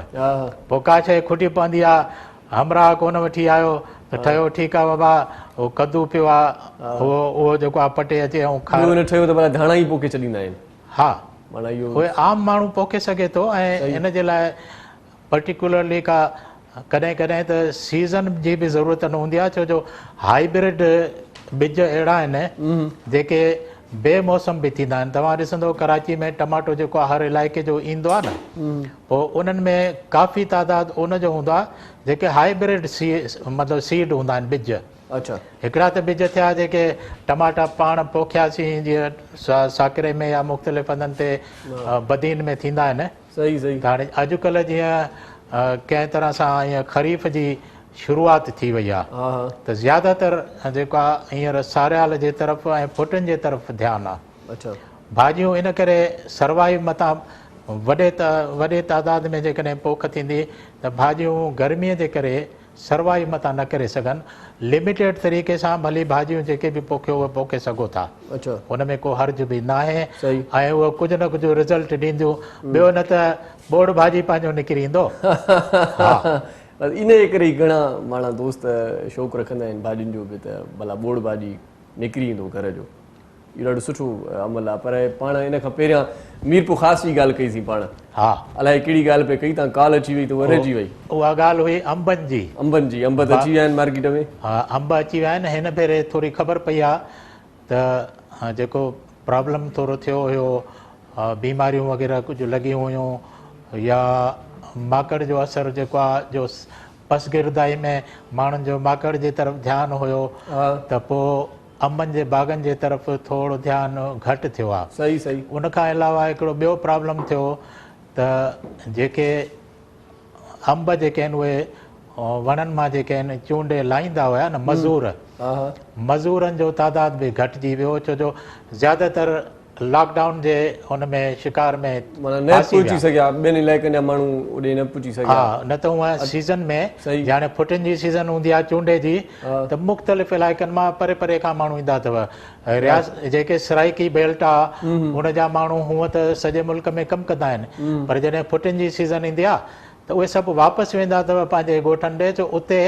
पोइ का शइ खुटी पवंदी आहे हमराह कोन वठी आयो त ठहियो ठीकु आहे बाबा उहो कद्दू पियो आहे उहो जेको आहे पटे अचे ऐं ठहियो त भला धाणा ई पोखे छॾींदा आहिनि हा माना इहो उहे आम माण्हू पोखे सघे थो ऐं इन जे लाइ पर्टिकुलरली का कॾहिं कॾहिं त सीज़न जी बि ज़रूरत न हूंदी आहे छो जो हाइब्रिड ॿिज अहिड़ा आहिनि जेके बेमौसम बि थींदा आहिनि तव्हां ॾिसंदो कराची में टमाटो जेको आहे हर इलाइक़े जो ईंदो आहे न पोइ उन्हनि में काफ़ी तादाद उनजो हूंदो आहे जेके हाइब्रिड मतिलबु सीड हूंदा आहिनि ॿिज अच्छा हिकिड़ा त ॿिज थिया जेके टमाटा पाण पोखियासीं जीअं साकिरे में या मुख़्तलिफ़ हंधनि ते बदीन में थींदा आहिनि सही सही त हाणे अॼुकल्ह जीअं कंहिं तरह सां हीअं ख़रीफ़ जी शुरूआति थी वई आहे त ज़्यादातर जेको आहे हींअर सारियाल जे तरफ़ ऐं फुटनि जे तरफ़ ध्यानु आहे अच्छा भाॼियूं इन करे सरवाइव मथां वॾे तादाद में जेकॾहिं पोख थींदी त भाॼियूं गर्मीअ जे करे सरवाइव मथां न करे सघनि लिमिटेड तरीक़े सां भली भाॼियूं जेके बि पोखियो उहे पोखे सघो था अच्छा हुन में को हर्ज बि न आहे सही ऐं उहो कुझु न कुझु रिज़ल्ट ॾींदियूं ॿियो न त बोड़ भाॼी पंहिंजो निकिरी ईंदो इन जे करे ई घणा माण्हू दोस्त शौक़ु रखंदा आहिनि भाॼियुनि जो बि त भला बोड़ भाॼी निकिरी ईंदो घर जो इहो ॾाढो सुठो अमल आहे पर पाण इन खां पहिरियां मीरपुर ख़ासि जी ॻाल्हि कईसीं पाण हा अलाए कहिड़ी ॻाल्हि पे कई तव्हां काल अची वई त उहा रहिजी वई उहा ॻाल्हि हुई अंबनि जी अंब त अची विया आहिनि मार्केट में हा अंब अची विया आहिनि हिन भेरे थोरी ख़बर पई आहे त जेको प्रॉब्लम थोरो थियो हुयो बीमारियूं वग़ैरह कुझु लॻियूं हुयूं या माकड़ जो असरु जेको आहे जो पसगिरदाई में माण्हुनि जो माकड़ जे तरफ़ ध्यानु हुयो त पोइ अंबनि जे बाग़नि जे तरफ़ थोरो ध्यानु घटि थियो आहे सही सही उन खां अलावा हिकिड़ो ॿियो प्रॉब्लम थियो त जेके अंब जेके आहिनि उहे वणनि मां जेके आहिनि चूंडे लाहींदा हुया न मज़ूरनि जो तादाद बि घटिजी वियो छो जो ज़्यादातर लॉकडाउन जे हुन में शिकार में माना न फासी पहुची विया। सघिया ॿियनि इलाइक़नि जा माण्हू ओॾे न पहुची सघिया हा न त हूअं सीज़न में सही। हाणे फुटिन जी सीज़न हूंदी आहे चूंडे जी त मुख़्तलिफ़ इलाइक़नि मां परे परे खां माण्हू ईंदा अथव। रियास जेके सराइकी बेल्ट आहे हुन जा माण्हू हूअं त सॼे मुल्क में कमु कंदा आहिनि, पर जॾहिं फुटिन जी सीज़न ईंदी आहे त उहे सभु वापसि वेंदा अथव पंहिंजे ॻोठनि ॾे, जो उते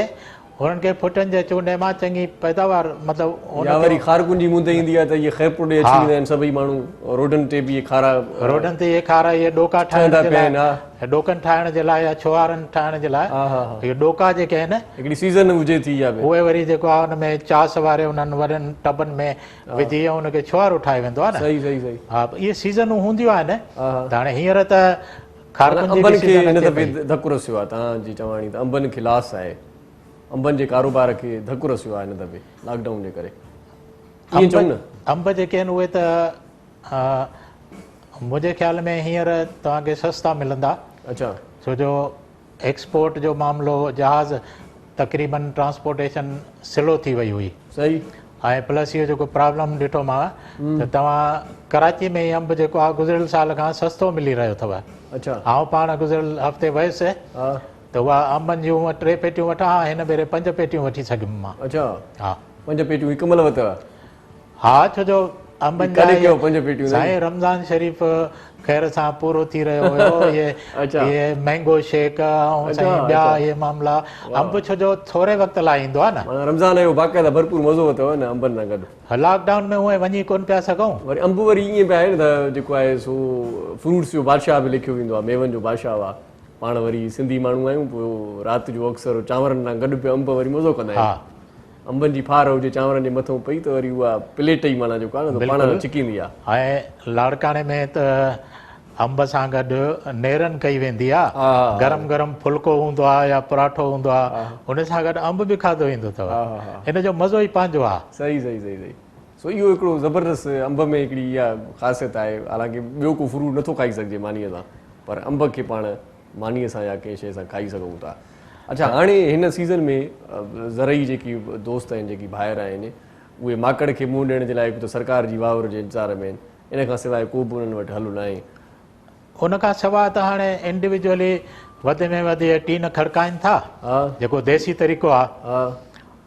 हुननि खे फुटनि जे चूंडे मां चङी पैदावार मतिलबु या वरी खारकुन जी मुंद ईंदी आहे त इहे ख़ैरपुर ॾे अची वेंदा आहिनि सभई माण्हू रोडनि ते बि इहे खारा रोडनि ते इहे खारा इहे ॾोका ठाहिण ठहंदा जे पिया लाइ, आहिनि। हा ॾोकनि ठाहिण जे लाइ या छुहारनि ठाहिण जे लाइ हा हा इहे ॾोका जेके आहिनि हिकिड़ी सीज़न हुजे थी या उहे वरी जेको आहे हुन में चास वारे उन्हनि वॾनि टबनि में विझी ऐं हुनखे छुहारो ठाहे वेंदो आहे न। सही सही सही हा इहे सीज़नूं हूंदियूं आहिनि। हा हा त हाणे हींअर त खारकुन जी अंबनि बि खे सीज़न हिन अचे दफ़े पई। धकु रसियो आहे तव्हांजी चवाणी त अंबनि खे लॉस आहे, अंबनि जे कारोबार खे धकु रसियो आहे हिन दफ़े लॉकडाउन जे करे ईअं चऊं न। अंब जेके आहिनि उहे त मुंहिंजे ख़्याल में हींअर तव्हांखे सस्ता मिलंदा, अच्छा छो जो एक्सपोर्ट जो मामिलो जहाज़ तक़रीबन ट्रांसपोर्टेशन स्लो थी वई हुई सही ऐं प्लस इहो जेको प्रॉब्लम ॾिठो मां त तव्हां कराची में ई अंब जेको आहे गुज़िरियल साल खां सस्तो मिली रहियो अथव। अच्छा आउं पाण गुज़िरियल हफ़्ते वियुसि हा त उहा अंबनि जूं 3 पेटियूं वठां, हिन भेरे 5 पेटियूं वठी सघियुमि मां। अच्छा हा 5 पेटियूं हिकु महिल वरितव? हा छो जो अंबनि जा कॾहिं कयो 5 पेटियूं? साईं रमज़ान शरीफ़ ख़ैर सां पूरो थी रहियो हुयो। अच्छा। इहे मैंगो शेक ऐं साईं ॿिया इहे मामला, अंब छो जो थोरे वक़्त लाइ ईंदो आहे न। माना रमज़ान जो बाक़ाइदा भरपूर मज़ो वरितव न अंबनि सां गॾु? लॉकडाउन में उहे वञी कोन पिया सघूं। वरी अंब वरी ईअं पिया आहे न त जेको आहे सो फ्रूट्स जो बादशाह बि लिखियो वेंदो आहे, मेवनि जो बादशाह आहे। पाण वरी सिंधी माण्हू आहियूं, पोइ राति जो अक्सर चांवरनि सां गॾु पिया अंब वरी मज़ो कंदा हा आहियूं। अंबनि जी फार हुजे चांवरनि जे मथां पई त वरी उहा प्लेट ई माना जेको आहे न पाण चिकींदी आहे। ऐं लाड़काणे में त अंब सां गॾु नेरनि कई वेंदी आहे, हा। गरम गरम फुल्को हूंदो आहे या पराठो हूंदो आहे, हुन सां गॾु अंब बि खाधो ईंदो अथव। हा हा हा हिन जो मज़ो ई पंहिंजो आहे। सही सही सही सही। सो इहो हिकिड़ो ज़बरदस्त अंब में हिकिड़ी इहा ख़ासियत आहे, हालांकि ॿियो को फ्रूट नथो खाई सघिजे मानीअ सां, पर अंब खे पाण मानीअ सां या कंहिं शइ सां खाई सघूं था। अच्छा हाणे हिन सीज़न में ज़रई जेकी दोस्त आहिनि, जेकी भाइर आहिनि, उहे माकड़ खे मुंहुं ॾियण जे लाइ हिकु त सरकार जी वावर जे इंतज़ार में आहिनि, इन खां सवाइ को बि उन्हनि वटि हल न आहे। उन खां सवाइ त हाणे इंडिविजुअली वधि में वधि टीन खड़काइनि था, हा जेको देसी तरीक़ो आहे। हा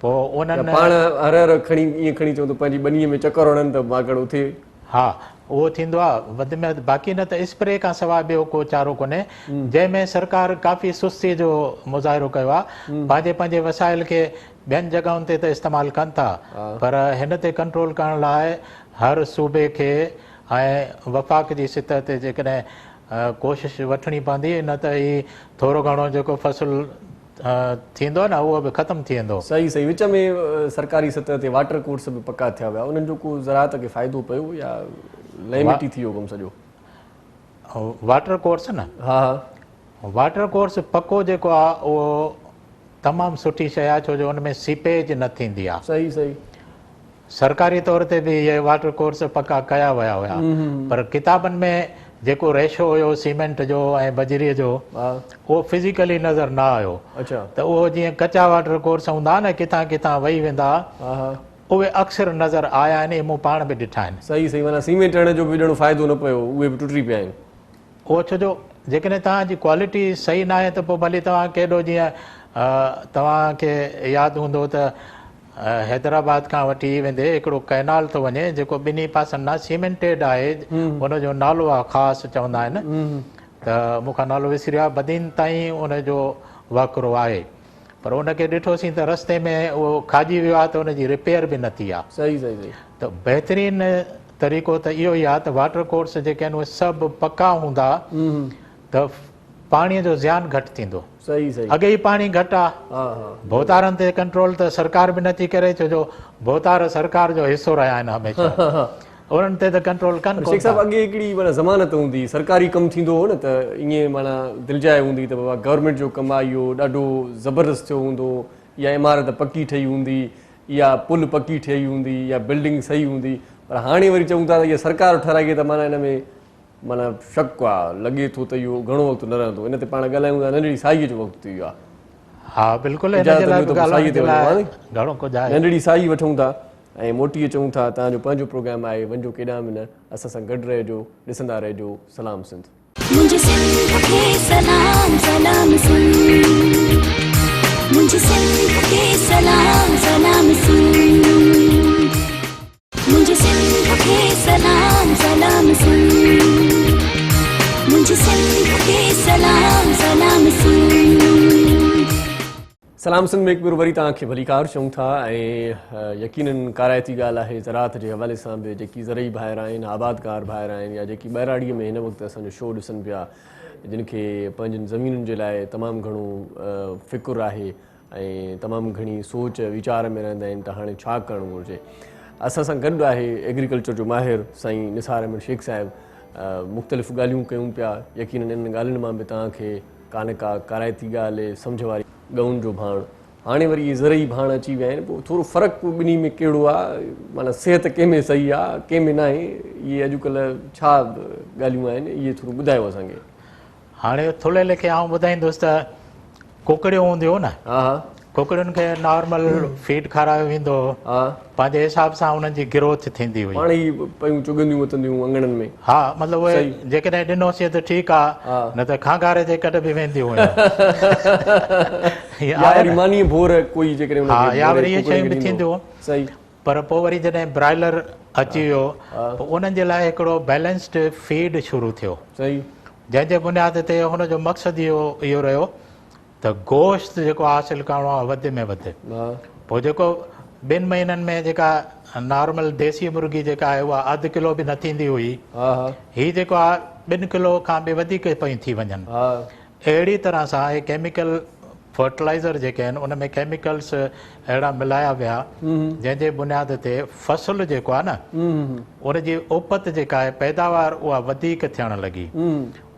पोइ उन्हनि पाण हर हर खणी ईअं खणी चऊं त पंहिंजी बनीअ में चकर हणनि त माकड़ उथे। हा उहो थींदो आहे वधि में वधि, बाक़ी न त स्प्रे खां सवाइ ॿियो को चारो कोन्हे, जंहिंमें सरकार काफ़ी सुस्ती जो मुज़ाहिरो कयो आहे। पंहिंजे पंहिंजे वसाइल खे ॿियनि जॻहियुनि ते त इस्तेमालु कनि था, पर हिन ते कंट्रोल करण लाइ हर सूबे खे ऐं वफ़ाक़ जी सतह ते जेकॾहिं कोशिशि वठणी पवंदी, न त ई थोरो घणो जेको फसल थींदो आहे न उहो बि ख़तमु थी वेंदो। सही सही। विच में सरकारी सतह ते वाटर कोर्स बि पका थिया हुआ, उन्हनि जो को ज़राअत खे फ़ाइदो पियो या लैमिटी थी वियो कमु सॼो? वाटर कोर्स न, हा हा वाटर कोर्स पको जेको आहे उहो तमामु सुठी शइ आहे, छो जो हुन में सीपेज न थींदी आहे। सही सही। सरकारी तौर ते बि इहे वाटर कोर्स पका कया विया हुया, पर किताबनि में जेको रेशो हुयो सीमेंट जो ऐं बजरीअ जो, उहो फिज़िकली नज़र न आयो। अच्छा त उहो जीअं कचा वाटर कोर्स हूंदा न, किथां किथां वही वेंदा, हा हा उहे अक्सर नज़र आया आहिनि, मूं पाण बि ॾिठा आहिनि। सही सही। माना सीमेंट हणण जो बि ॾियणो फ़ाइदो न पियो, उहे बि टुटी पिया आहिनि। उहो छो जो जेकॾहिं तव्हांजी क्वालिटी सही न आहे त पोइ भली तव्हां केॾो, जीअं तव्हांखे यादि हूंदो त हैदराबाद खां वठी वेंदे हिकिड़ो कैनाल थो वञे जेको ॿिन्ही पासनि खां सीमेंटेड आहे, हुनजो नालो आहे ख़ासि चवंदा आहिनि, त मूंखां नालो विसरियो आहे, बदीन ताईं उनजो वाकिरो आहे, पर उनखे ॾिठोसीं त रस्ते में उहो खाइजी वियो आहे त उनजी रिपेयर बि न थी आहे। सही सही सही। त बहितरीन तरीक़ो त इहो ई आहे त वाटर कोर्स जेके आहिनि उहे सभु पका हूंदा त पाणीअ जो ज़्यान घटि थींदो। सही सही। अॻे ई पाणी घटि आहे, हा हा भोतारनि ते कंट्रोल त सरकार बि नथी करे, छो जो भोतार सरकार जो हिसो रहिया आहिनि हमेशह, उन्हनि ते त कंट्रोल कनि कोन शेख साहब था। अॻे हिकिड़ी माना ज़मानत हूंदी, सरकारी कमु थींदो हो न त ईअं माना दिलजाए हूंदी त बाबा गवर्नमेंट जो कमु आहे, इहो ॾाढो ज़बरदस्त थियो हूंदो, या इमारत पकी ठही हूंदी, या पुल पकी ठही हूंदी, या बिल्डिंग सही हूंदी। पर हाणे वरी चऊं था त इहा सरकार ठाराई त माना हिन में माना शक आहे, लॻे थो त इहो घणो वक़्तु न रहंदो। इन ते पाण ॻाल्हायूं था, नंढड़ी साईअ जो वक़्तु थी वियो आहे। हा बिल्कुलु, हिन जे लाइ बि ॻाल्हाइण जे लाइ घणो कुझु आहे। नंढड़ी साई वठूं था ऐं मोटी चऊं था तव्हांजो पंहिंजो प्रोग्राम आहे वञो केॾांहुं बि न असां सां गॾु रहिजो ॾिसंदा रहिजो सलाम सिंध मुझे सिंध के सलाम सलाम सिंध मुझे सिंध के सलाम सलाम सिंध मुझे सिंध के सलाम सलाम सिंध मुझे सिंध के सलाम सलाम सिंध सलाम सिंध में हिकु भेरो वरी तव्हांखे भलीकार चऊं था ऐं यकीनन काराइती ॻाल्हि आहे ज़राअत जे हवाले सां बि जेकी ज़रई भाइर आहिनि आबादकार भाइर आहिनि या जेकी ॿहिराड़ीअ में हिन वक़्तु असांजो शो ॾिसनि पिया जिन खे पंहिंजनि ज़मीनुनि जे लाइ तमामु घणो फ़िकुरु आहे ऐं तमामु घणी सोच वीचार में रहंदा आहिनि त हाणे छा करणु घुरिजे असां सां गॾु आहे एग्रीकल्चर जो माहिर साईं निसार अहमद शेख साहिबु मुख़्तलिफ़ ॻाल्हियूं कयूं पिया यकीनन इन ॻाल्हियुनि मां बि तव्हांखे का काराइती ॻाल्हि सम्झ वारी गऊं जो भाण हाणे वरी इहे ज़रई भाण अची विया आहिनि पोइ थोरो फ़र्क़ु ॿिन्ही में कहिड़ो आहे माना सिहत कंहिंमें सही आहे कंहिंमें न आहे इहे अॼुकल्ह छा ॻाल्हियूं आहिनि इहे थोरो ॿुधायो असांखे हाणे थोरे लेखे आउं ॿुधाईंदुसि त कुकड़ियूं हूंदियूं न हा हा कुकड़ियुनि खे नॉर्मल फीड खारायो वेंदो हा पंहिंजे हिसाब सां उन्हनि जी ग्रोथ थींदी हुई पाण ई पयूं चुगंदियूं वतंदियूं अंगणनि में हा मतिलबु उहे जेकॾहिं ॾिनोसीं त ठीकु आहे न त खांगारे जे कट बि वेंदियूं हुयूं या वरी मानीअ भोर कोई जेकॾहिं हा या वरी इहे शयूं बि थींदियूं सही पर पोइ वरी जॾहिं ब्रायलर अची वियो पोइ उन्हनि जे लाइ हिकिड़ो बैलेंस्ड फीड शुरू थियो सही जंहिंजे बुनियाद ते हुनजो मक़सदु इहो रहियो त गोश्त जेको हासिलु करिणो आहे वधि में वधि पोइ जेको 2 महीननि में जेका नॉर्मल देसी मुर्गी जेका आहे उहा अधु किलो बि न थींदी हुई हीअ जेको आहे 2 किलो खां बि वधीक पयूं थी वञनि अहिड़ी तरह सां इहे केमिकल फर्टिलाइज़र जेके आहिनि उन में केमिकल्स अहिड़ा मिलाया विया जंहिंजे बुनियाद ते फ़सुलु जेको आहे न उनजी उपत जेका आहे पैदावार उहा वधीक थियणु लॻी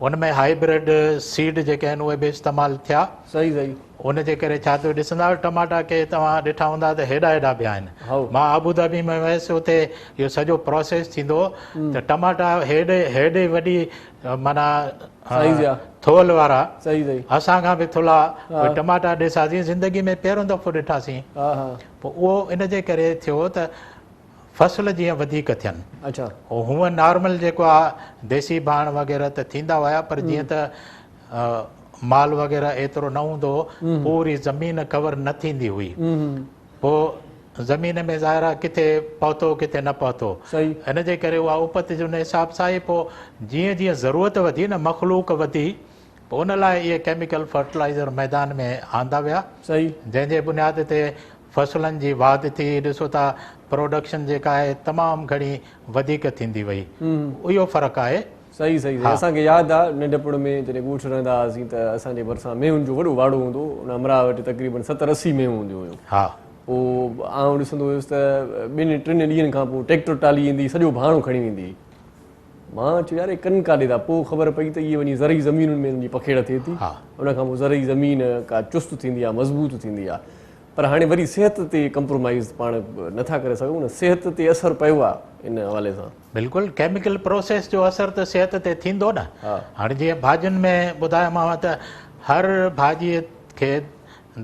उन में हाइब्रिड सीड जेके आहिनि उहे बि इस्तेमालु थिया सही सही उनजे करे छा थियो ॾिसंदा टमाटा के तव्हां ॾिठा हूंदा त हेॾा बि आहिनि मां आबूधाबी में वियुसि उते इहो सॼो प्रोसेस थींदो त टमाटा हेॾे वॾी माना थोल वारा असां खां बि थुला टमाटा ॾिसासीं ज़िंदगी में पहिरियों दफ़ो ॾिठासीं पोइ उहो इनजे करे थियो त फ़सुल जीअं वधीक थियनि अच्छा हूअं नॉर्मल जेको आहे देसी भाण वग़ैरह त थींदा हुया पर जीअं त माल वग़ैरह एतिरो न हूंदो पूरी ज़मीन कवर न थींदी हुई पोइ ज़मीन में ज़ाहिर आहे किथे पहुतो किथे न पहुतो हिनजे करे उहा उपत जे उन हिसाब सां ई पोइ जीअं जीअं ज़रूरत वधी न मख़लूक वधी पोइ उन लाइ इहे केमिकल फर्टिलाइज़र मैदान में आंदा विया जंहिंजे बुनियाद ते फ़सुलनि जी वाधि थी ॾिसो था प्रोडक्शन जेका आहे तमामु घणी वधीक थींदी वई इहो फ़र्क़ु आहे सही सही असांखे यादि आहे नंढपण में जॾहिं ॻोठ रहंदा हुआसीं त असांजे भरिसां मेहुनि जो वॾो वाड़ो हूंदो उन अमरा वटि तक़रीबन 70-80 मेहूं हूंदियूं हुयूं हा पोइ आउं ॾिसंदो हुयुसि त 2-3 ॾींहंनि खां पोइ ट्रैक्टर टाली ईंदी सॼो भाणो खणी वेंदी मां चयो यार कनि काॾे था पोइ ख़बर पई त इहे वञी ज़रई ज़मीनुनि में उनजी पखेड़ थिए थी उन खां पोइ ज़रई ज़मीन का चुस्त थींदी आहे मज़बूत थींदी आहे पर हाणे वरी सिहत ते कंप्रोमाइज़ पाण नथा करे सघूं न सिहत ते असरु पियो आहे इन हवाले सां बिल्कुलु केमिकल प्रोसेस जो असरु त सिहत ते थींदो न हाणे जीअं भाॼियुनि में ॿुधायोमांव त हर भाॼीअ खे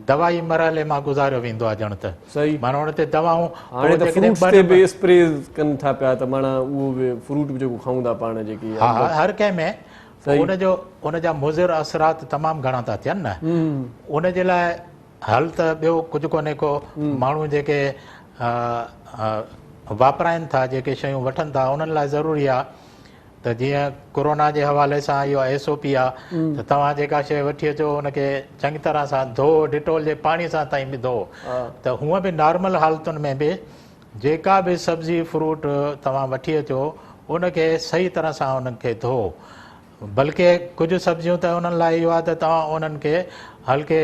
दवाई मरहले मां गुज़ारियो वेंदो आहे ॼण त सही माना हुन ते दवाऊं हाणे त फ्रूट्स ते बि स्प्रे कनि था पिया त माना उहो बि फ्रूट बि जेको खाऊं था पाण जेकी हा हर कंहिं में उनजा मुज़िर असरात तमामु घणा था थियनि न उनजे लाइ हल त ॿियो कुझु कोन्हे को माण्हू जेके वापराइनि था जेके शयूं वठनि था उन्हनि लाइ ज़रूरी आहे त जीअं कोरोना जे हवाले सां इहो SOP आहे त तव्हां जेका शइ वठी अचो उनखे चङी तरह सां धो डिटोल जे पाणी सां ताईं बि धो त हूअं बि नॉर्मल हालतुनि में बि जेका बि सब्जी फ्रूट तव्हां वठी अचो उनखे सही तरह सां उनखे धो बल्कि कुझु सब्जियूं त उन्हनि लाइ इहो आहे त तव्हां उन्हनि खे हल्के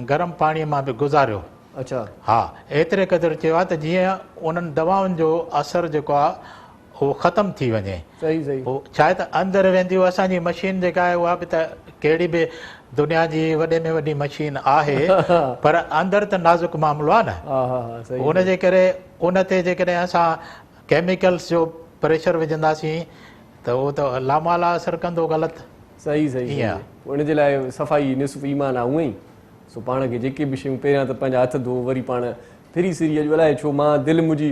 गरम पाणीअ मां बि गुज़ारियो अच्छा हा एतिरे क़दुरु चयो आहे त जीअं उन्हनि दवाउनि जो असरु जेको आहे उहो ख़तमु थी वञे सही सही पोइ छा आहे त अंदरि वेंदियूं असांजी मशीन जेका आहे उहा बि त कहिड़ी बि दुनिया जी वॾे में वॾी मशीन आहे पर अंदरि त नाज़ुक मामिलो आहे न उनजे करे उन ते जेकॾहिं असां केमिकल्स जो प्रेशर विझंदासीं त उहो त लामाला असरु कंदो ग़लति सही सही ईअं उनजे लाइ सफ़ाई निसफ़ ईमान आहे हूअं ई सो पाण खे जेके बि शयूं पहिरियां त पंहिंजा हथ धो वरी पाण फिरी सिरी अॼु अलाए छो मां दिलि मुंहिंजी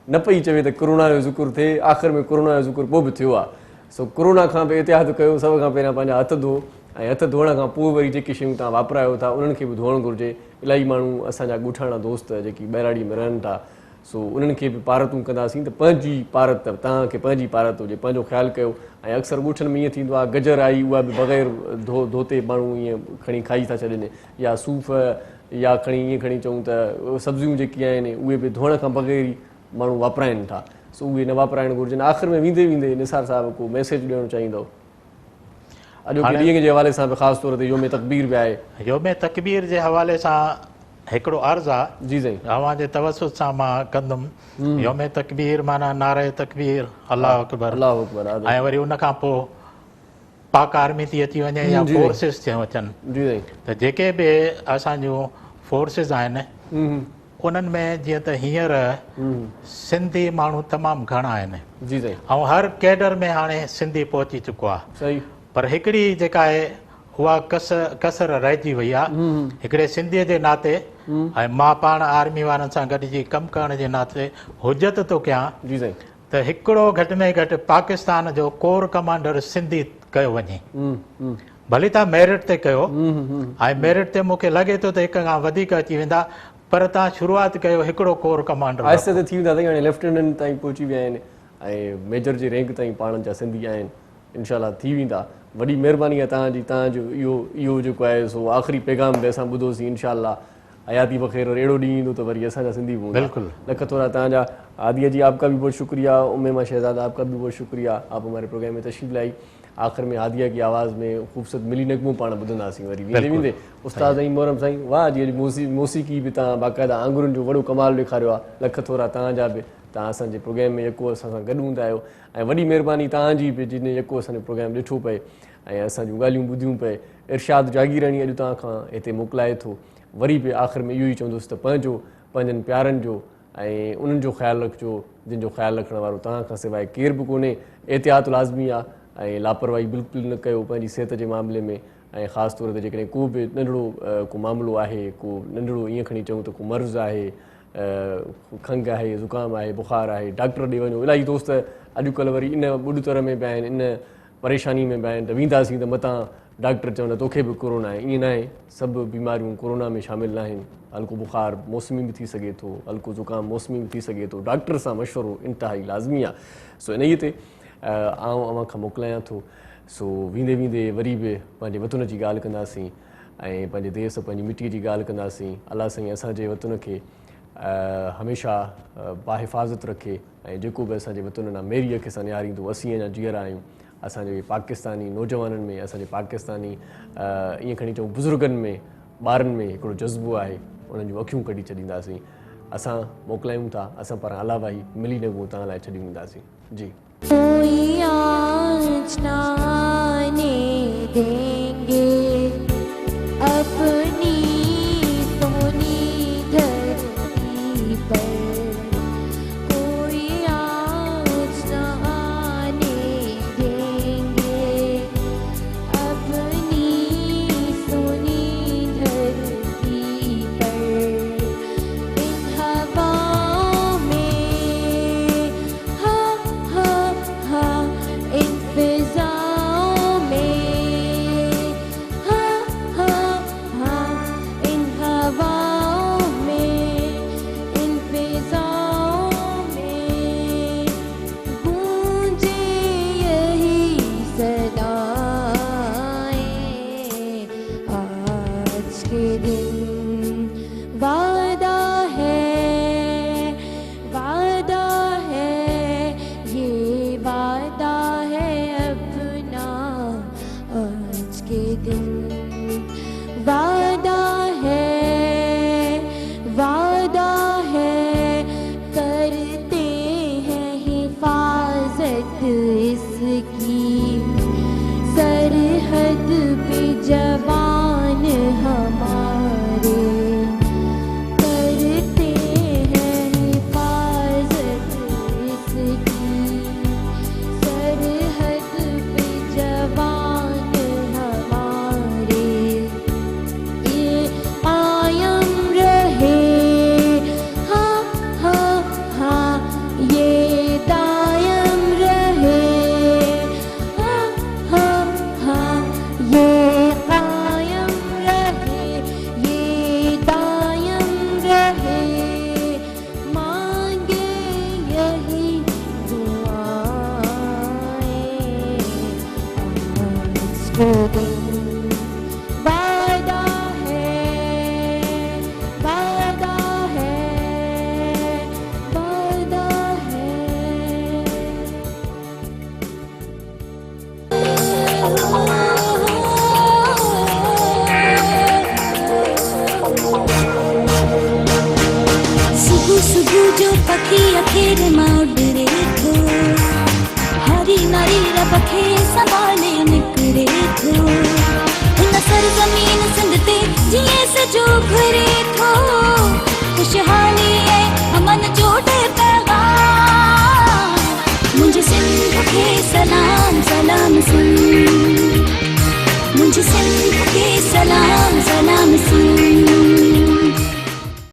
न पई चवे त कोरोना जो ज़िक्र थिए, आख़िर में कोरोना जो ज़िक्र पोइ बि थियो आहे। सो कोरोना खां बि एहतियात कयो, सभ खां पहिरियां पंहिंजा हथ धो, ऐं हथ धोअण खां पोइ वरी जेके शयूं तव्हां वापरायो था उन्हनि खे बि धोअणु घुरिजे। इलाही माण्हू असांजा ॻोठाणा दोस्त जेकी ॿहिराड़ी में रहनि था, सो उन्हनि खे बि पारतूं कंदासीं त पंहिंजी पारत, तव्हांखे पंहिंजी पारत हुजे, पंहिंजो ख़्यालु कयो। ऐं अक्सर ॻोठनि में ईअं थींदो आहे गजर आई उहा बि बग़ैर धोते माण्हू ईअं खणी खाई था छॾनि, या सूफ़ या खणी ईअं खणी चऊं त सब्जियूं जेकी आहिनि उहे बि धोअण खां बग़ैर ई माण्हू वापराइनि था। सो उहे न वापराइणु घुरिजनि। आख़िर में वेंदे वेंदे निसार साहिबु को मैसेज ॾियणु चाहींदव? अॼोके ॾींहं जे हवाले सां बि ख़ासि तौर ते योम तकबीर बि आहे। योम तकबीर जे हवाले सां हिकिड़ो अर्ज़ु आहे, जी साईं, तव्हांजे तवसुत सां मां कंदुमि। योम तकबीर माना नारे तकबीर, अल्लाह अकबर, अल्लाह अकबर, ऐं वरी उन खां पोइ पाक आर्मी थी अची वञे या फोर्सिस थियूं अचनि, जी साईं, त जेके बि असांजूं फोर्सिस आहिनि उन्हनि में जीअं त हींअर सिंधी माण्हू तमामु घणा आहिनि, जी साईं, ऐं हर कैडर में हाणे सिंधी पहुची चुको आहे। सही, पर हिकिड़ी जेका आहे उहा कसर रहिजी वई आहे हिकिड़े सिंधीअ जे नाते, ऐं मां पाण आर्मी वारनि सां गॾिजी कमु करण जे नाते हुजत थो कयां जी साईं, त हिकिड़ो घटि में घटि पाकिस्तान जो कोर कमांडर सिंधी कयो वञे। भली तव्हां मेरिट ते कयो, ऐं मेरिट ते मूंखे लॻे थो त हिक खां वधीक अची वेंदा, पर तव्हां शुरूआति कयो हिकिड़ो कोर कमांडर। आहिस्ते आहिस्ते थी वेंदा साईं, हाणे लेफ्टिनेंट ताईं पहुची विया आहिनि ऐं मेजर जे रैंक ताईं पाण जा सिंधी आहिनि, इनशाला थी वेंदा। वॾी महिरबानी आहे तव्हांजी, तव्हांजो इहो जेको आहे सो आख़िरी पैगाम बि असां ॿुधोसीं। इनशाला हयाती बख़ैर और अहिड़ो ॾींहुं ईंदो त वरी असांजा सिंधी बि हूंदा। बिल्कुलु, लख थोरा तव्हांजा। आदिया जी आपका भी बहुत शुक्रिया, उम्मेमा शहजाद आपका भी बहुत शुक्रिया, आप हमारे प्रोग्राम में तशरीफ़ लाई। आख़िर में हादिया की आवाज़ में ख़ूबसूरत मिली नगमो पाण ॿुधंदासीं वरी वेंदे वेंदे। उस्ताद ऐं मोहरम साईं, वाह जी, अॼु मौसीक़ी बि तव्हां बाक़ाइदा आंगुरनि जो वॾो कमाल ॾेखारियो आहे। लख थोरा तव्हांजा बि, तव्हां असांजे प्रोग्राम में यको असां सां गॾु हूंदा आहियो, ऐं वॾी महिरबानी तव्हांजी बि जिन यको असांजो प्रोग्राम ॾिठो पए ऐं असांजूं ॻाल्हियूं ॿुधियूं पए। इरशाद जागीराणी अॼु तव्हां खां हिते मोकिलाए थो। वरी बि आख़िर में इहो ई चवंदुसि त पंहिंजनि प्यारनि जो ऐं उन्हनि जो ख़्यालु रखिजो जिन जो ख़्यालु रखण वारो तव्हां खां सवाइ केर बि कोन्हे। एहतियात लाज़मी आहे ऐं लापरवाही बिल्कुलु न कयो पंहिंजी सिहत जे मामले में, ऐं ख़ासि तौर ते जेकॾहिं को बि नंढिड़ो को मामिलो आहे, को नंढिड़ो ईअं खणी चऊं त को मर्ज़ु आहे, खंघि आहे, ज़ुकाम आहे, बुख़ार आहे, डॉक्टर ॾे वञो। इलाही दोस्त अॼुकल्ह वरी इन ॿुॾतर में बि आहिनि, इन परेशानी में बि आहिनि, त वेंदासीं त मतां डॉक्टर चवंदा तोखे बि कोरोना आहे। ईअं न आहे, सभु बीमारियूं कोरोना में शामिलु न आहिनि। हल्को बुख़ार मौसमी बि थी सघे थो, हल्को ज़ुकाम मौसमी बि थी सघे थो। डॉक्टर सां मशवरो इंतिहाई लाज़मी आहे। सो इन ते आउं अव्हां खां मोकिलायां थो। सो वेंदे वेंदे वरी बि पंहिंजे वतन जी ॻाल्हि कंदासीं ऐं पंहिंजे देश पंहिंजी मिटीअ जी ॻाल्हि कंदासीं। अलाह साईं असांजे वतन खे हमेशह बाहिफ़ाज़त रखे, ऐं जेको बि असांजे वतन आहे मेरीअ खे असां निहारींदो। असीं अञा जीअर आहियूं, असांजे पाकिस्तानी नौजवाननि में, असांजे पाकिस्तानी ईअं खणी चऊं बुज़ुर्गनि में, ॿारनि में हिकिड़ो जज़्बो आहे, उन्हनि जूं अखियूं कढी छॾींदासीं। असां मोकिलायूं था, असां पारां अलावा ई मिली नगमो तव्हां लाइ छॾी वेंदासीं। जी, कोई आज ना आने देंगे अपनी सोनी धरती पर, कोई आज ना आने देंगे अपनी सोनी धरती पर। इन हवाओं में हा हा हा, इन फिजाओं में हा हा हा, इन हवाओं में, इन पेर मां उडरे थो हरी नारी रब खे संभाले निकरे थो हिन सरज़मीन सिंध ते जीअं सजो घुरे